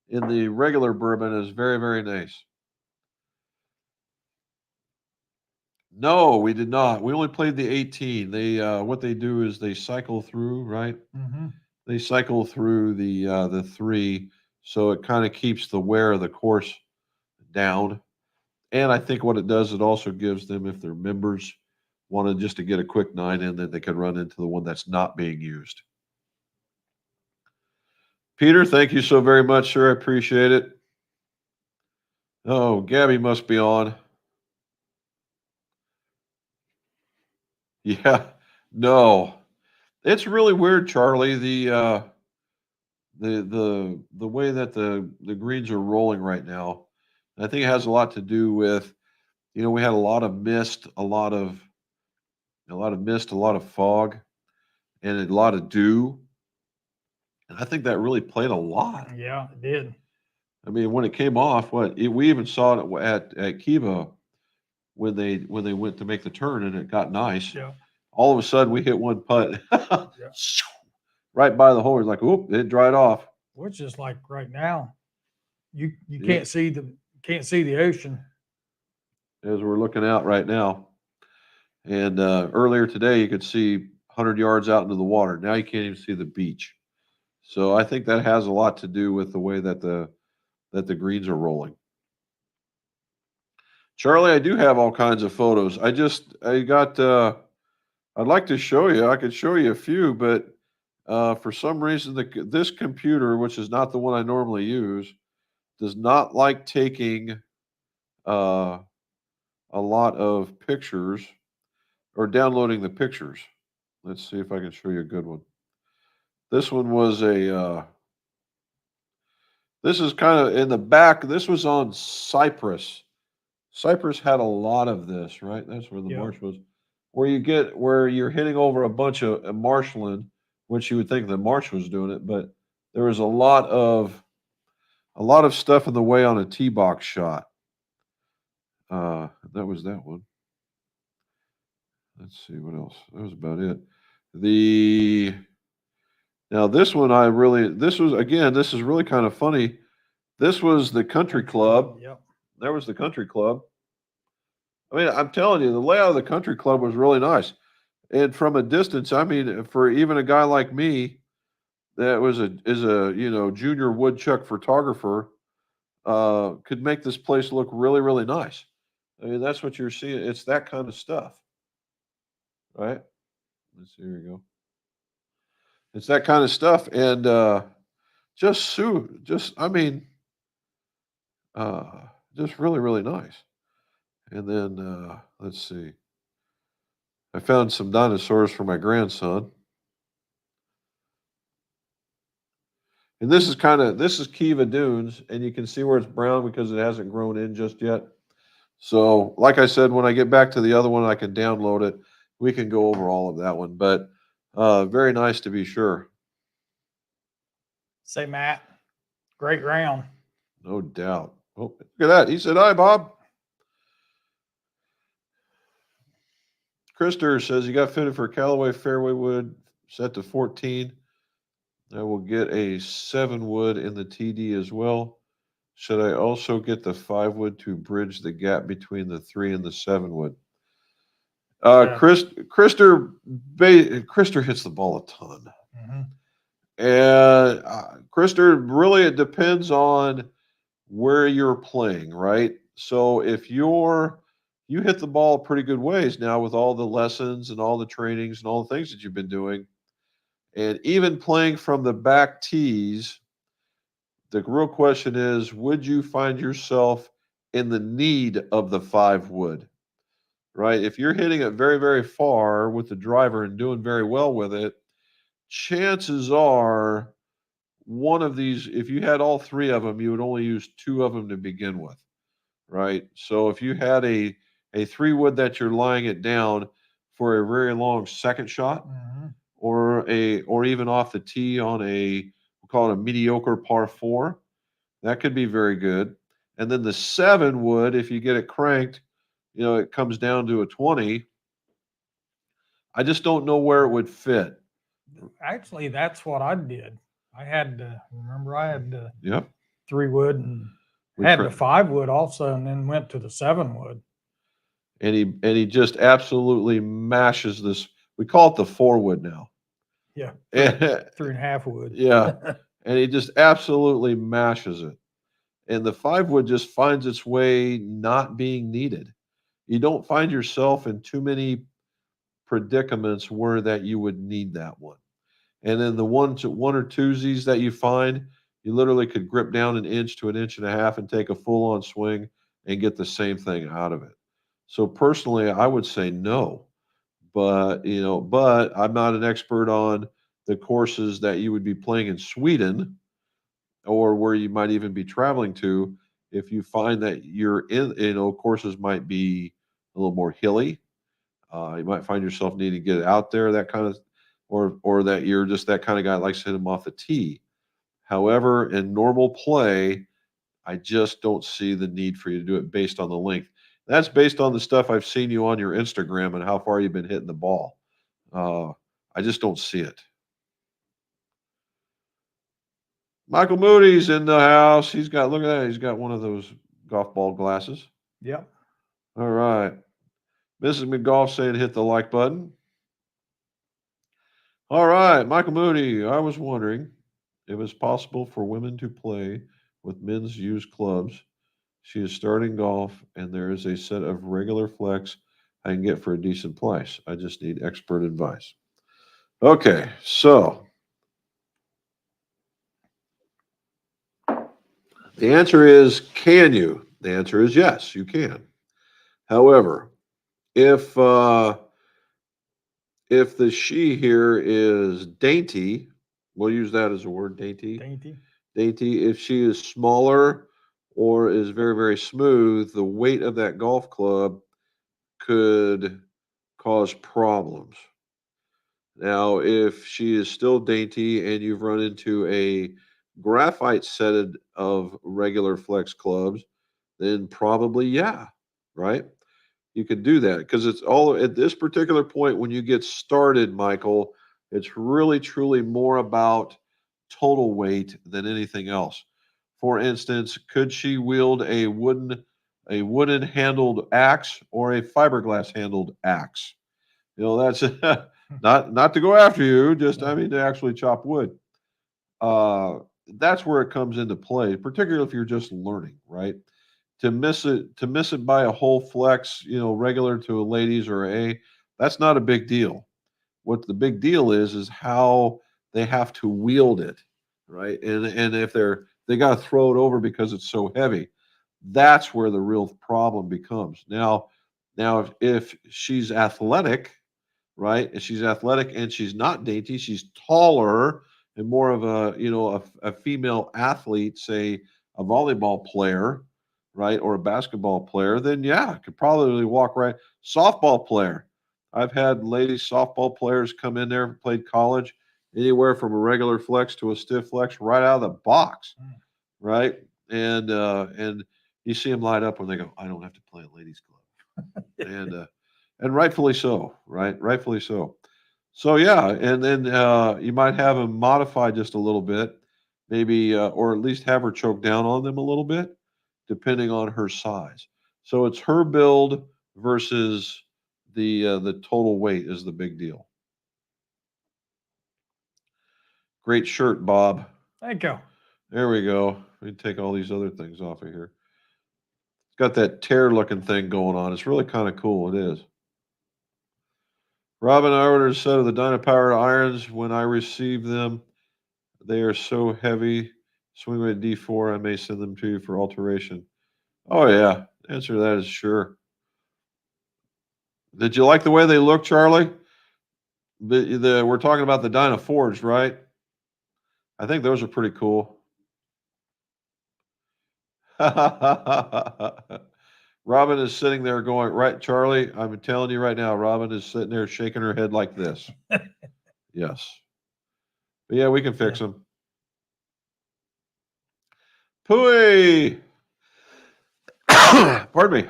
in the regular bourbon. Is very, very nice. No, we did not. We only played the 18. They what they do is they cycle through, right? Mm-hmm. They cycle through the 3, so it kind of keeps the wear of the course down. And I think what it does, it also gives them, if they're members, wanted just to get a quick 9 in, that they could run into the one that's not being used. Peter, thank you so very much, sir. I appreciate it. Oh, Gabby must be on. Yeah, no, it's really weird, Charlie. The way that the greens are rolling right now, I think it has a lot to do with, we had a lot of mist, a lot of fog, and a lot of dew, and I think that really played a lot. Yeah, it did. I mean, when it came off, we even saw it at Kiva when they went to make the turn and it got nice. Yeah. All of a sudden, we hit one putt Yeah. right by the hole. It's like, oop, it dried off. Which is like right now, you Yeah. can't see the ocean. As we're looking out right now. And earlier today, you could see 100 yards out into the water. Now you can't even see the beach. So I think that has a lot to do with the way that the greens are rolling. Charlie, I do have all kinds of photos. I got. I'd like to show you. I could show you a few, but for some reason, this computer, which is not the one I normally use, does not like taking a lot of pictures or downloading the pictures. Let's see if I can show you a good one. This one was this is kind of in the back. This was on Cypress. Cypress had a lot of this, right? That's where the Yeah. marsh was. Where you're hitting over a bunch of marshland, which you would think the marsh was doing it, but there was a lot of a lot of stuff in the way on a tee box shot. That was that one. Let's see what else. That was about it. Now this one this is really kind of funny. This was the country club. Yep. There was the country club. I mean, I'm telling you, the layout of the country club was really nice. And from a distance, I mean, for even a guy like me that is a junior woodchuck photographer, could make this place look really, really nice. I mean, that's what you're seeing. It's that kind of stuff, right? Let's see, here we go. It's that kind of stuff, and I mean, uh, just really, really nice. And then let's see. I found some dinosaurs for my grandson. And this is Kiva Dunes, and you can see where it's brown because it hasn't grown in just yet. So, like I said, when I get back to the other one, I can download it. We can go over all of that one, but very nice to be sure. Say, Matt, great round. No doubt. Oh, look at that. He said, "Hi, Bob." Krister says he got fitted for Callaway fairway wood set to 14. I will get a 7 wood in the TD as well. Should I also get the 5 wood to bridge the gap between the 3 and the 7 wood? Yeah. Krister hits the ball a ton. Mm-hmm. And Krister, really, it depends on where you're playing, right? So if you hit the ball pretty good ways now with all the lessons and all the trainings and all the things that you've been doing, and even playing from the back tees, the real question is, would you find yourself in the need of the 5 wood, right? If you're hitting it very, very far with the driver and doing very well with it, chances are one of these, if you had all 3 of them, you would only use 2 of them to begin with, right? So if you had a 3 wood that you're lying it down for a very long second shot, Mm-hmm. or even off the tee on we'll call it a mediocre par 4, that could be very good. And then the 7 wood, if you get it cranked, it comes down to a 20. I just don't know where it would fit. Actually, that's what I did. I had the Yep. 3 wood and We had cra- the 5 wood also, and then went to the 7 wood. And he just absolutely mashes this. We call it the 4 wood now. Yeah, And 3.5 wood. yeah. And he just absolutely mashes it. And the 5 wood just finds its way not being needed. You don't find yourself in too many predicaments where that you would need that one. And then the one or twosies that you find, you literally could grip down an inch to an inch and a half and take a full on swing and get the same thing out of it. So personally, I would say no. But I'm not an expert on the courses that you would be playing in Sweden or where you might even be traveling to. If you find that you're in, courses might be a little more hilly, you might find yourself needing to get out there, that kind of, or that you're just that kind of guy that likes to hit them off the tee. However, in normal play, I just don't see the need for you to do it based on the length. That's based on the stuff I've seen you on your Instagram and how far you've been hitting the ball. I just don't see it. Michael Moody's in the house. Look at that. He's got one of those golf ball glasses. Yep. All right. Mrs. McGolf saying hit the like button. All right. Michael Moody, I was wondering if it's possible for women to play with men's used clubs. She is starting golf, and there is a set of regular flex I can get for a decent price. I just need expert advice. Okay, so the answer is, can you? The answer is yes, you can. However, if the she here is dainty, we'll use that as a word, dainty. Dainty. If she is smaller or is very, very smooth, the weight of that golf club could cause problems. Now, if she is still dainty and you've run into a graphite set of regular flex clubs, then probably, yeah, right? You could do that because it's all at this particular point when you get started, Michael, it's really truly more about total weight than anything else. For instance, could she wield a wooden handled axe or a fiberglass handled axe? That's not to go after you, just I mean to actually chop wood. Uh, that's where it comes into play, particularly if you're just learning, right? To miss it by a whole flex, regular to a ladies or a, that's not a big deal. What the big deal is how they have to wield it, right? And if they got to throw it over because it's so heavy, that's where the real problem becomes. Now if she's athletic, right? And she's athletic and she's not dainty. She's taller and more of a female athlete, say a volleyball player, right? Or a basketball player, then yeah, could probably walk right. Softball player. I've had ladies softball players come in there, played college, anywhere from a regular flex to a stiff flex right out of the box, Mm. right? And you see them light up when they go, I don't have to play a ladies club. And rightfully so, right? Rightfully so. So yeah, and then you might have them modified just a little bit, maybe, or at least have her choke down on them a little bit, depending on her size. So it's her build versus the total weight is the big deal. Great shirt, Bob. Thank you. There we go. We can take all these other things off of here. It's got that tear looking thing going on. It's really kind of cool. It is. Robin, I ordered a set of the Dynapower irons. When I receive them, they are so heavy. Swing weight D4. I may send them to you for alteration. Oh yeah. Answer to that is sure. Did you like the way they look, Charlie? We're talking about the Dynaforge, right? I think those are pretty cool. Robin is sitting there going, right, Charlie, I'm telling you right now, Robin is sitting there shaking her head like this. Yes. But yeah, we can fix them. Pooey! Pardon me.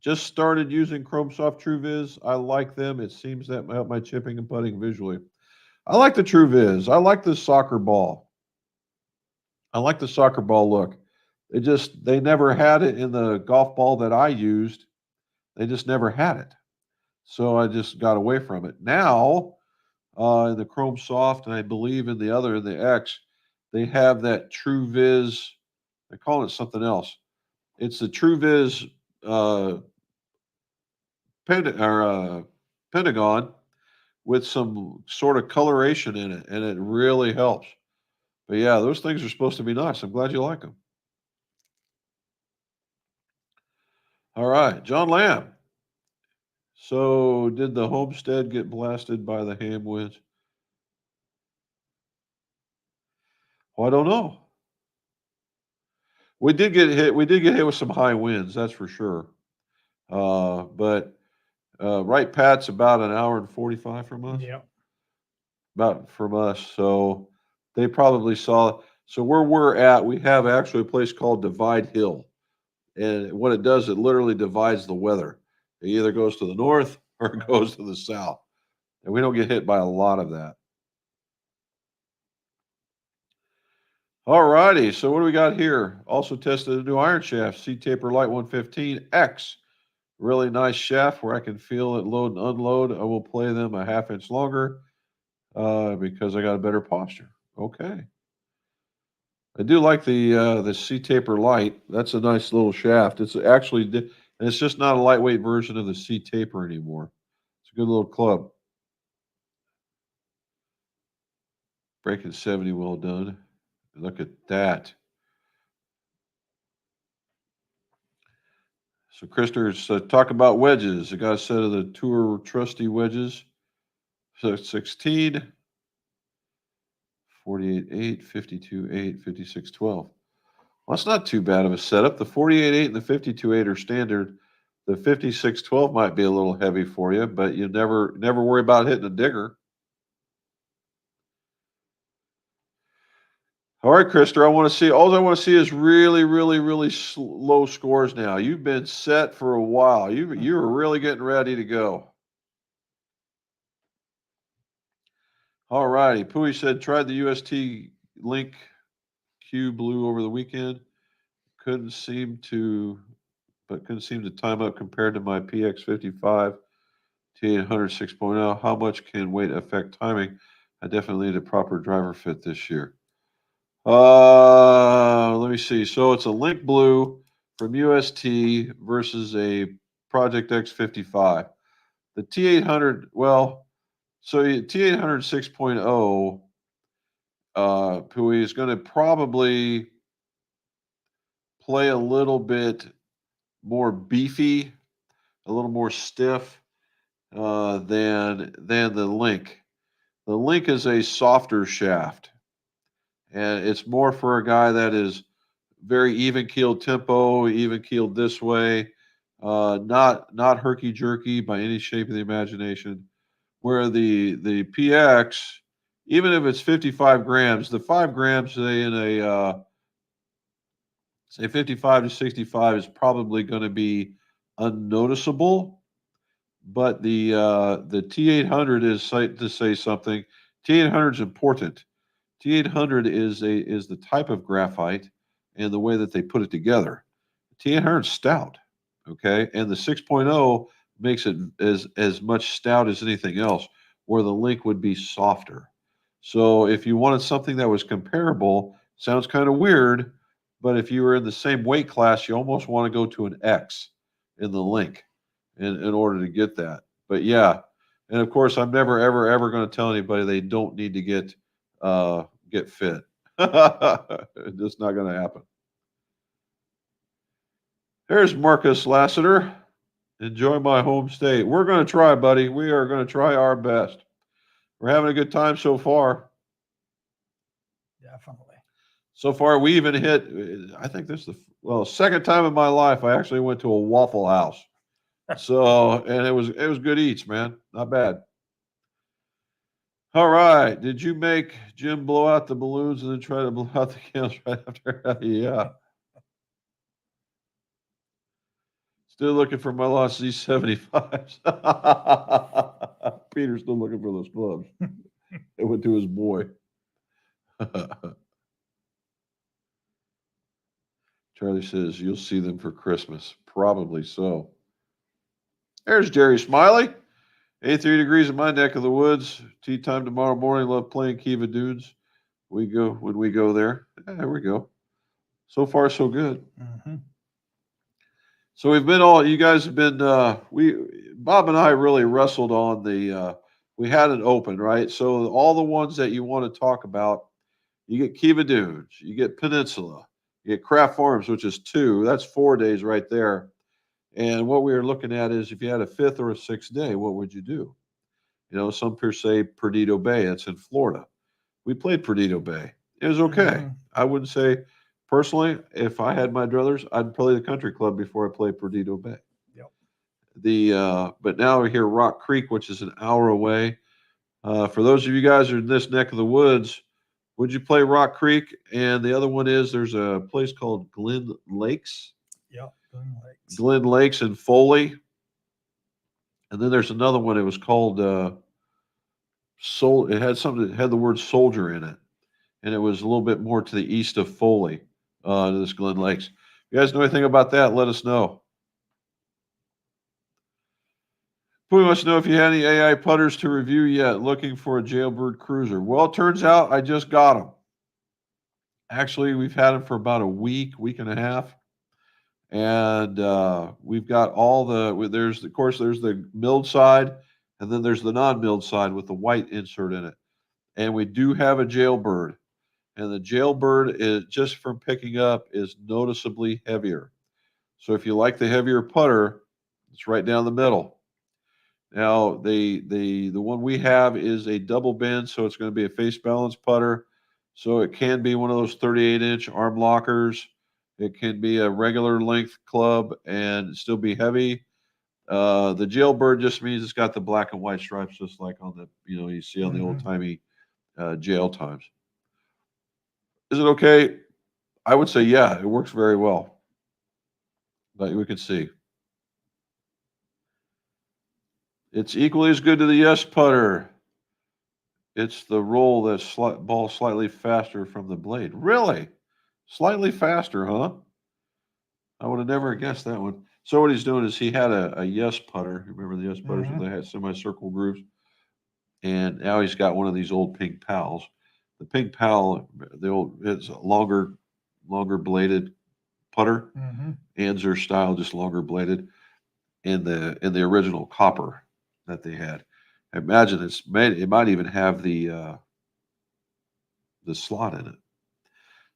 Just started using ChromeSoft TrueViz. I like them. It seems that help my chipping and putting visually. I like the TrueViz. I like the soccer ball. I like the soccer ball look. They never had it in the golf ball that I used. They just never had it. So I just got away from it. Now, in the Chrome Soft, and I believe in the X, they have that TrueViz. They call it something else. It's the TrueViz Pentagon with some sort of coloration in it, and it really helps. But yeah, those things are supposed to be nice. I'm glad you like them. All right, John Lamb. So, did the homestead get blasted by the ham winds? Well, I don't know. We did get hit. We did get hit with some high winds, that's for sure. But Wright Pat's about an hour and 45 from us. Yep. About from us. So they probably saw. So where we're at, we have actually a place called Divide Hill, and what it does, it literally divides the weather. It either goes to the north or it goes to the south, and we don't get hit by a lot of that. All righty. So what do we got here? Also tested a new iron shaft, C Taper Light 115X. Really nice shaft where I can feel it load and unload. I will play them a half-inch longer because I got a better posture. Okay. I do like the C Taper Light. That's a nice little shaft. It's actually, and it's just not a lightweight version of the C Taper anymore. It's a good little club. Breaking 70, well done. Look at that. So, Christers, talk about wedges. I got a set of the Tour Trusty wedges. So, 16, 48.8, 52.8, 56.12. Well, that's not too bad of a setup. The 48.8 and the 52.8 are standard. The 56.12 might be a little heavy for you, but you never worry about hitting a digger. All right, Krister, all I want to see is really, really, really low scores now. You've been set for a while. You're really getting ready to go. All righty. Pooey said, tried the UST Link Q Blue over the weekend. Couldn't seem to time up compared to my PX55 T800 6.0. How much can weight affect timing? I definitely need a proper driver fit this year. Let me see. So it's a Link Blue from UST versus a Project X55. The T800, well, so T800 6.0, Pui is going to probably play a little bit more beefy, a little more stiff than the Link. The Link is a softer shaft, and it's more for a guy that is very even keeled tempo, even keeled this way, not herky jerky by any shape of the imagination. Where the PX, even if it's 55 grams, the 5 grams say in a say 55 to 65 is probably going to be unnoticeable. But the T800 is to say something. T800 is important. T800 is the type of graphite and the way that they put it together. T800 is stout, okay, and the 6.0 makes it as much stout as anything else, where the Link would be softer. So if you wanted something that was comparable, sounds kind of weird, but if you were in the same weight class, you almost want to go to an X in the Link in order to get that. But yeah, and of course, I'm never ever going to tell anybody they don't need to get fit. It's just not going to happen. There's Marcus Lassiter. Enjoy my home state. We're going to try, buddy. We are going to try our best. We're having a good time so far. Definitely. So far, we even hit, I think this is the second time in my life I actually went to a Waffle House. So, and it was good eats, man. Not bad. All right. Did you make Jim blow out the balloons and then try to blow out the candles right after? Yeah. Still looking for my lost Z75s. Peter's still looking for those gloves. It went to his boy. Charlie says, you'll see them for Christmas. Probably so. There's Jerry Smiley. 83 degrees in my neck of the woods. Tea time tomorrow morning. Love playing Kiva Dunes. When we go there. Yeah, there we go. So far, so good. Mm-hmm. So you guys have been, Bob and I really wrestled on we had it open, right? So all the ones that you want to talk about, you get Kiva Dunes, you get Peninsula, you get Craft Farms, which is 2. That's 4 days right there. And what we were looking at is if you had a 5th or a 6th day, what would you do? You know, some people say Perdido Bay. It's in Florida. We played Perdido Bay. It was okay. Mm-hmm. I wouldn't say, personally, if I had my druthers, I'd play the country club before I play Perdido Bay. Yep. But now we're here, Rock Creek, which is an hour away. For those of you guys who are in this neck of the woods, would you play Rock Creek? And the other one is there's a place called Glen Lakes. Yep. Glen Lakes in Foley. And then there's another one. It was called it had the word soldier in it. And it was a little bit more to the east of Foley, to this Glen Lakes. If you guys know anything about that, let us know. We wants to know if you had any AI putters to review yet. Looking for a Jailbird Cruiser. Well, it turns out I just got them. Actually, we've had them for about a week and a half. And we've got there's the milled side, and then there's the non-milled side with the white insert in it. And we do have a Jailbird. And the Jailbird is just from picking up is noticeably heavier. So if you like the heavier putter, it's right down the middle. Now the one we have is a double bend, so it's going to be a face balance putter. So it can be one of those 38-inch arm lockers. It can be a regular length club and still be heavy. The Jailbird just means it's got the black and white stripes, just like on you see on the old timey jail times. Is it okay? I would say, yeah, it works very well. But we can see. It's equally as good to the yes putter. It's the roll that's ball slightly faster from the blade. Really? Slightly faster, huh? I would have never guessed that one. So what he's doing is he had a yes putter. Remember the yes putters Mhm. where they had semicircle grooves? And now he's got one of these old Ping Pals. The Ping Pal, it's a longer bladed putter, Mm-hmm. Anzer style, just longer bladed, in the original copper that they had. I imagine it might even have the slot in it.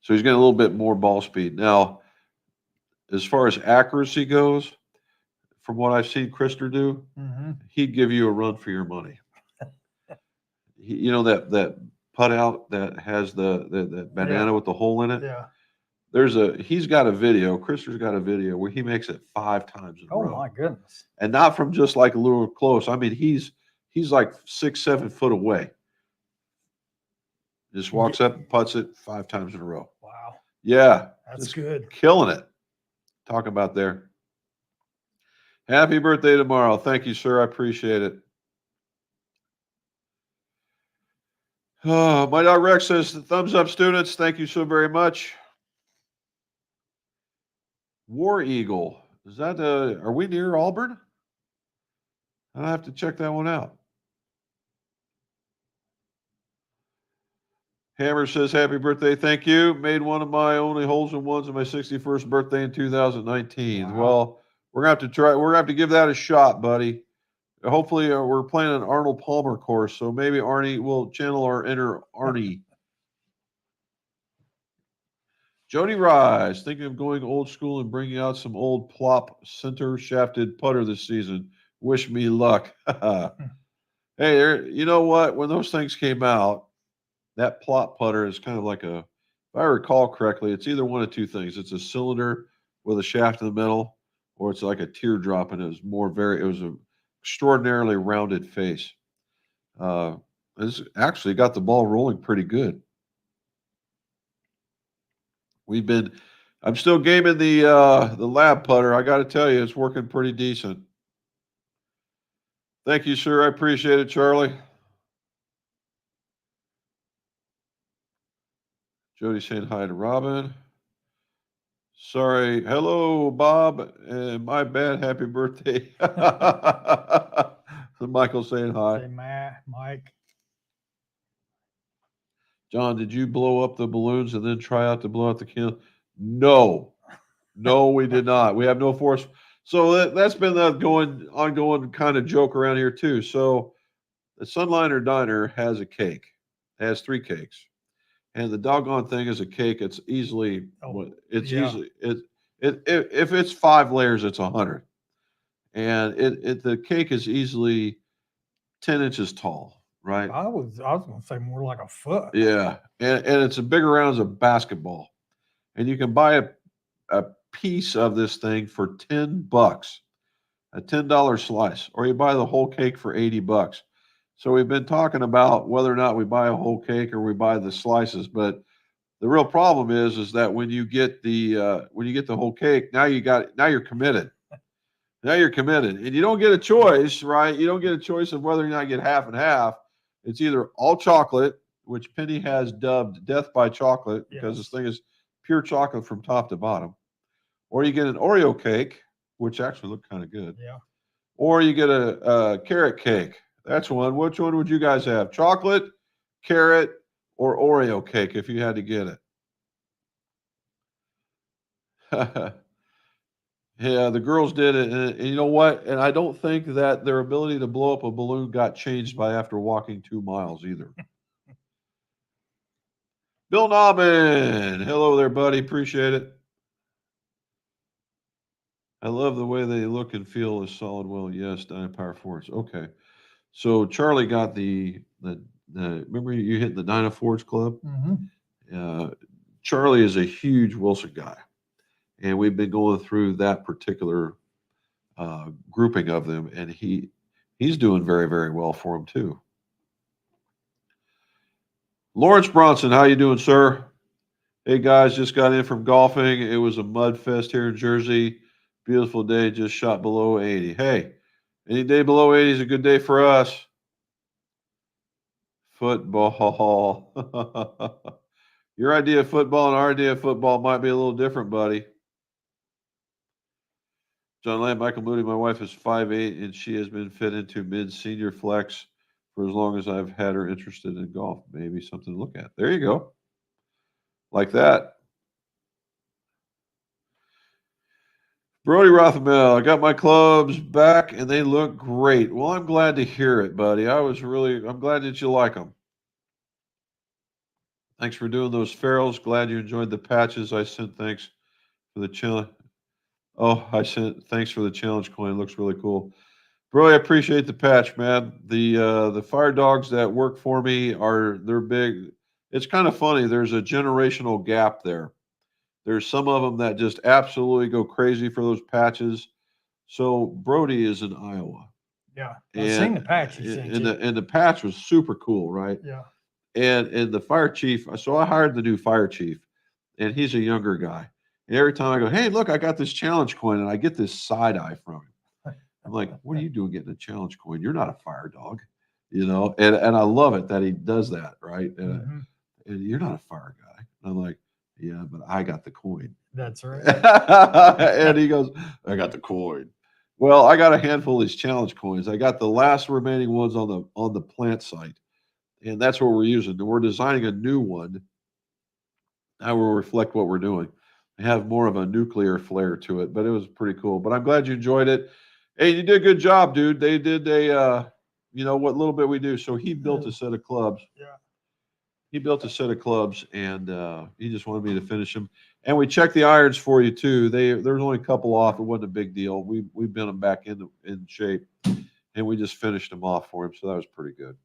So he's getting a little bit more ball speed. Now, as far as accuracy goes, from what I've seen Krister do, Mm-hmm. he'd give you a run for your money. You know that putt out that has the banana Yeah. with the hole in it? Yeah. He's got a video, Krister's got a video where he makes it 5 times in a Oh row. my goodness. And not from just like a little close. I mean, he's like 6, 7 foot away. Just walks up and putts it 5 times in a row. Wow. Yeah. That's just good. killing it. Talk about there. Happy birthday tomorrow. Thank you, sir. I appreciate it. My dog Rex says, thumbs up, students. Thank you so very much. War Eagle. Is that, are we near Auburn? I'll have to check that one out. Hammer says, happy birthday. Thank you. Made one of my only holes in ones on my 61st birthday in 2019. Wow. Well, we're going to have to try. We're going to have to give that a shot, buddy. Hopefully, we're playing an Arnold Palmer course, so maybe Arnie will channel our inner Arnie. Jody Rise, thinking of going old school and bringing out some old plop center shafted putter this season. Wish me luck. Hey, you know what? When those things came out, that plop putter is kind of like if I recall correctly, it's either one of two things. It's a cylinder with a shaft in the middle, or it's like a teardrop, and it was an extraordinarily rounded face. It's actually got the ball rolling pretty good. I'm still gaming the lab putter. I got to tell you, it's working pretty decent. Thank you, sir. I appreciate it, Charlie. Jody saying hi to Robin. Sorry. Hello, Bob. My bad. Happy birthday. Michael saying hi. Say Matt, Mike. John, did you blow up the balloons and then try out to blow out the candle? No. No, we did not. We have no force. So that's been the ongoing kind of joke around here too. So the Sunliner Diner has a cake. It has 3 cakes. And the doggone thing is a cake. It's easily easily if it's 5 layers, it's 100. And the cake is easily 10 inches tall, right? I was gonna say more like a foot. Yeah. And it's a big around as a basketball. And you can buy a piece of this thing for $10, a $10 slice, or you buy the whole cake for $80. So we've been talking about whether or not we buy a whole cake or we buy the slices, but the real problem is that when you get the whole cake, now you're committed. Now you're committed, and you don't get a choice, right? You don't get a choice of whether or not you get half and half. It's either all chocolate, which Penny has dubbed "death by chocolate" because this thing is pure chocolate from top to bottom, or you get an Oreo cake, which actually looked kind of good. Yeah. Or you get a carrot cake. That's one. Which one would you guys have? Chocolate, carrot, or Oreo cake if you had to get it? Yeah, the girls did it. And you know what? And I don't think that their ability to blow up a balloon got changed by after walking 2 miles either. Bill Nauman. Hello there, buddy. Appreciate it. I love the way they look and feel as solid will. Yes, Dyna Power Force. Okay. So Charlie got the remember you hit the Dynaforge Club? Mm-hmm. Charlie is a huge Wilson guy, and we've been going through that particular grouping of them, and he's doing very, very well for him too. Lawrence Bronson, how you doing, sir? Hey guys, just got in from golfing. It was a mud fest here in Jersey. Beautiful day, just shot below 80. Hey, any day below 80 is a good day for us. Football. Your idea of football and our idea of football might be a little different, buddy. John Lamb, Michael Moody, my wife is 5'8", and she has been fit into mid-senior flex for as long as I've had her interested in golf. Maybe something to look at. There you go. Like that. Brody Rothamel, I got my clubs back and they look great. Well, I'm glad to hear it, buddy. I'm glad that you like them. Thanks for doing those ferals. Glad you enjoyed the patches. I sent thanks for the challenge. Oh, I sent thanks for the challenge coin. Looks really cool. Bro, I appreciate the patch, man. The fire dogs that work for me they're big. It's kind of funny. There's a generational gap there. There's some of them that just absolutely go crazy for those patches. So Brody is in Iowa, Yeah. I've seen the and patch you sent and you. the patch was super cool, right? Yeah. And the fire chief. So I hired the new fire chief, and he's a younger guy. And every time I go, hey, look, I got this challenge coin, and I get this side eye from him. I'm like, what are you doing getting a challenge coin? You're not a fire dog, you know? And I love it that he does that, right? Mhm. And you're not a fire guy. And I'm like, yeah, but I got the coin. That's right. And he goes, I got the coin. Well, I got a handful of these challenge coins. I got the last remaining ones on the plant site, and that's what we're using. And we're designing a new one that will reflect what we're doing. Have more of a nuclear flair to it, but it was pretty cool. But I'm glad you enjoyed it. Hey, you did a good job, dude. They did what little bit we do. So he built a set of clubs. Yeah. He built a set of clubs, and he just wanted me to finish them. And we checked the irons for you too. There's only a couple off. It wasn't a big deal. We bent them back in shape, and we just finished them off for him. So that was pretty good.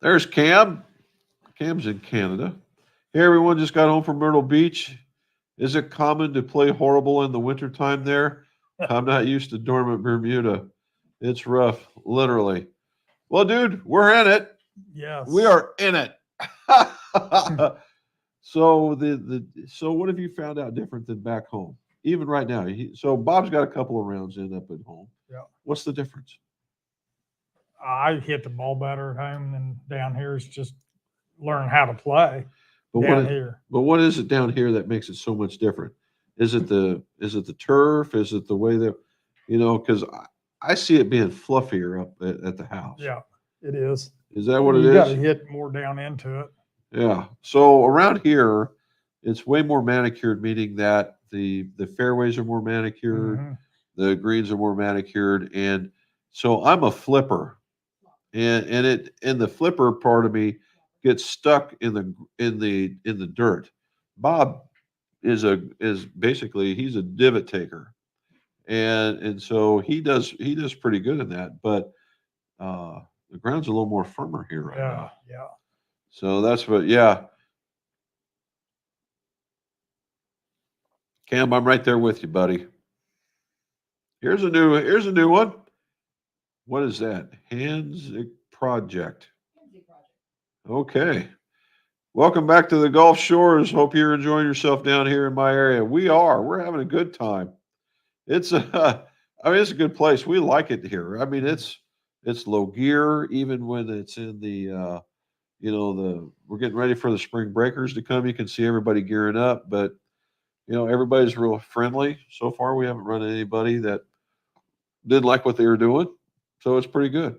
There's Cam. Cam's in Canada. Hey, everyone, just got home from Myrtle Beach. Is it common to play horrible in the wintertime there? I'm not used to dormant Bermuda. It's rough, literally. Well, dude, we're in it. Yes. We are in it. So so what have you found out different than back home? Even right now. So Bob's got a couple of rounds in up at home. Yeah. What's the difference? I hit the ball better at home than down here. It's just learn how to play But down here. But what is it down here that makes it so much different? Is it the turf? Is it the way that because I see it being fluffier up at the house. Yeah, it is. Is that what it You got to is? hit more down into it. Yeah. So around here, it's way more manicured, meaning that the fairways are more manicured, Mhm. the greens are more manicured, and so I'm a flipper, and the flipper part of me gets stuck in the dirt. Bob is basically he's a divot taker, and so he does pretty good in that, but the ground's a little more firmer here right Yeah, now. yeah. So that's what, yeah. Cam, I'm right there with you, buddy. Here's a new one. What is that? Hands Project. Okay. Welcome back to the Gulf Shores. Hope you're enjoying yourself down here in my area. We are. We're having a good time. It's it's a good place. We like it here. I mean, it's low gear even when it's in the we're getting ready for the spring breakers to come. You can see everybody gearing up, but everybody's real friendly. So far, we haven't run into anybody that didn't like what they were doing. So it's pretty good.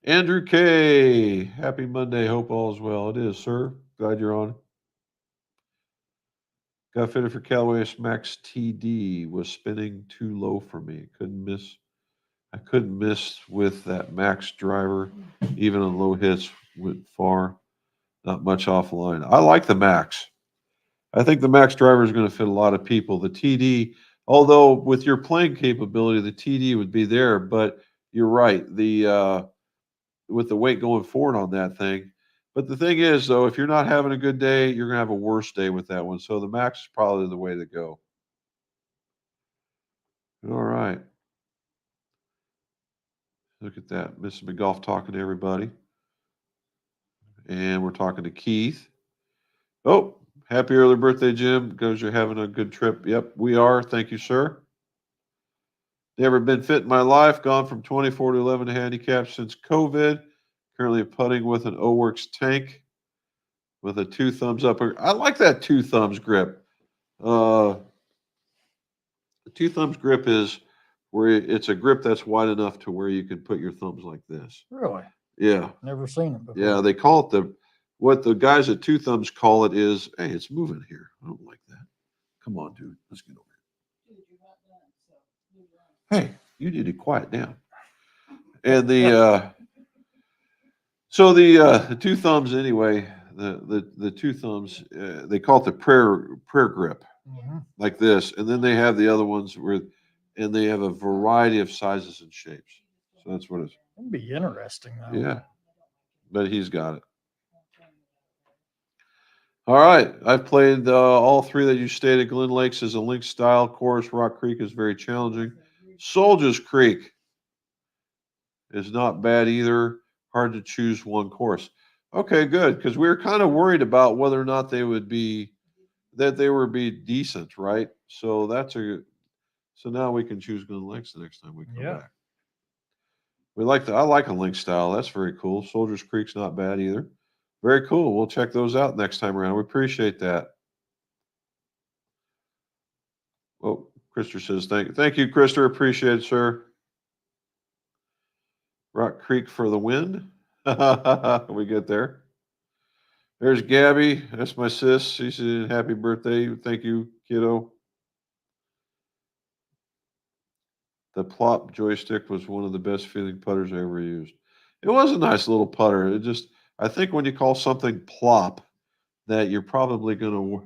Andrew K. Happy Monday. Hope all is well. It is, sir. Glad you're on. Got fitted for Callaway Max TD. Was spinning too low for me. I couldn't miss with that Max driver. Even on low hits, went far. Not much offline. I like the Max. I think the Max driver is going to fit a lot of people. The TD, although with your playing capability, the TD would be there. But you're right. With the weight going forward on that thing. But the thing is, though, if you're not having a good day, you're going to have a worse day with that one. So the Max is probably the way to go. All right. Look at that. Mr. McGolf talking to everybody. And we're talking to Keith. Oh, happy early birthday, Jim. Goes, you're having a good trip. Yep, we are. Thank you, sir. Never been fit in my life. Gone from 24 to 11 handicap since COVID. Currently putting with an O-Works tank with a 2 thumbs up. I like that 2 thumbs grip. The 2 thumbs grip is where it's a grip that's wide enough to where you can put your thumbs like this. Really? Yeah. Never seen it before. Yeah, they call it what the guys at 2 thumbs call it is, hey, it's moving here. I don't like that. Come on, dude. Let's get over here. Hey, you need to quiet down. And the so the 2 thumbs anyway, the 2 thumbs, they call it the prayer grip, like this. And then they have the other ones and they have a variety of sizes and shapes. So that's what it's. It'd be interesting though. Yeah. But he's got it. All right. I've played all 3 that you stated. Glen Lakes is a link style course. Rock Creek is very challenging. Soldiers Creek is not bad either. Hard to choose one course. Okay, good. Because we were kind of worried about whether or not they would be decent, right? So so now we can choose Glen Lakes the next time we come back. I like a link style. That's very cool. Soldiers Creek's not bad either. Very cool. We'll check those out next time around. We appreciate that. Oh, Krister says thank you, Krister. Appreciate it, sir. Rock Creek for the win. We get there. There's Gabby. That's my sis. She said happy birthday. Thank you, kiddo. The plop joystick was one of the best feeling putters I ever used. It was a nice little putter. I think when you call something plop, that you're probably not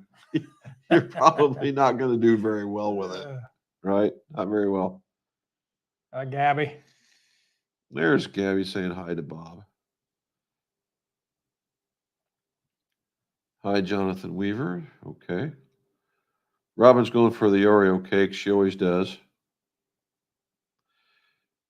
going to do very well with it, right? Not very well. Gabby. There's Gabby saying hi to Bob. Hi, Jonathan Weaver. Okay. Robin's going for the Oreo cake. She always does.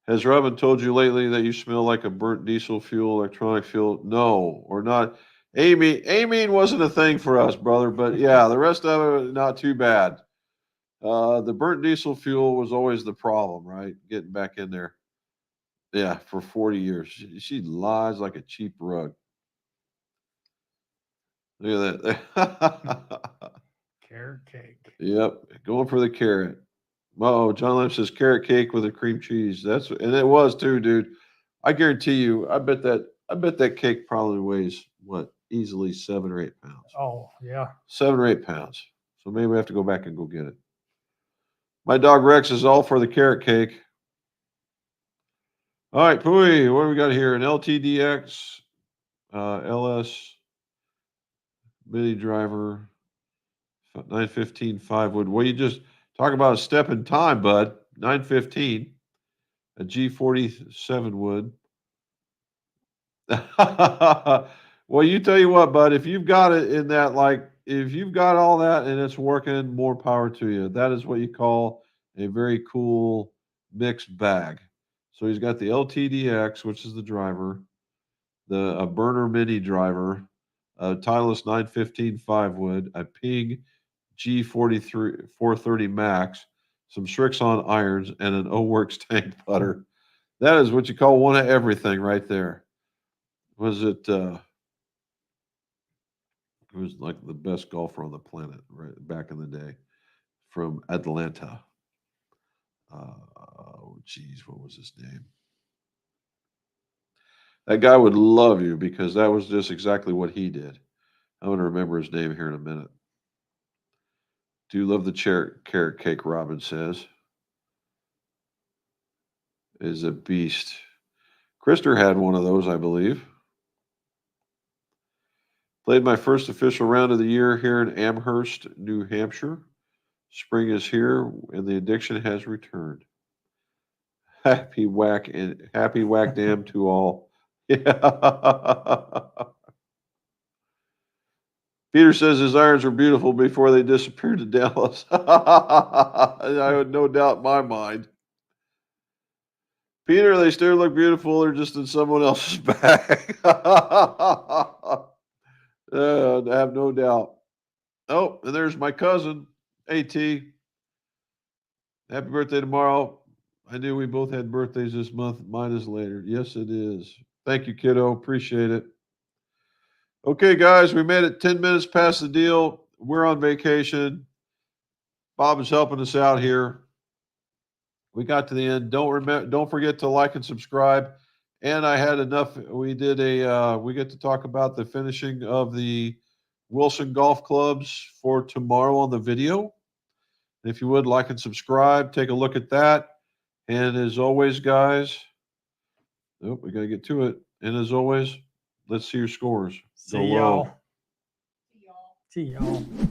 Has Robin told you lately that you smell like a burnt diesel fuel, electronic fuel? No, or not. Amine wasn't a thing for us, brother, but yeah, the rest of it, not too bad. The burnt diesel fuel was always the problem, right? Getting back in there. Yeah, for 40 years. She lies like a cheap rug. Look at that. Carrot cake. Yep, going for the carrot. Oh, John Lamb says carrot cake with a cream cheese. And it was too, dude. I guarantee you, I bet that cake probably weighs what? Easily 7 or 8 pounds. Oh, yeah. 7 or 8 pounds. So maybe we have to go back and go get it. My dog Rex is all for the carrot cake. All right, Pooey, what do we got here? An LTDX LS mini driver 915 5 wood. Well, you just talk about a step in time, bud. 915, a G47 wood. Well, you tell you what, bud, if you've got it in that, if you've got all that and it's working, more power to you. That is what you call a very cool mixed bag. So he's got the LTDX, which is the driver, a burner mini driver, a Titleist 915 5 wood, a Ping G43 430 Max, some Srixon irons, and an O-Works tank putter. That is what you call one of everything right there. It was like the best golfer on the planet right back in the day from Atlanta. Oh, geez, what was his name? That guy would love you because that was just exactly what he did. I'm going to remember his name here in a minute. Do love the carrot cake, Robin says. Is a beast. Krister had one of those, I believe. Played my first official round of the year here in Amherst, New Hampshire. Spring is here and the addiction has returned. Happy whack damn to all. Yeah. Peter says his irons were beautiful before they disappeared to Dallas. I had no doubt in my mind. Peter, they still look beautiful. They're just in someone else's bag. I have no doubt. Oh, and there's my cousin, AT. Happy birthday tomorrow. I knew we both had birthdays this month. Mine is later. Yes, it is. Thank you, kiddo. Appreciate it. Okay, guys, we made it 10 minutes past the deal. We're on vacation. Bob is helping us out here. We got to the end. Don't forget to like and subscribe. And I had enough. We did we get to talk about the finishing of the Wilson golf clubs for tomorrow on the video. If you would like and subscribe, take a look at that. And as always, guys, we got to get to it. And as always, let's see your scores. See Go low. y'all. See y'all. See y'all.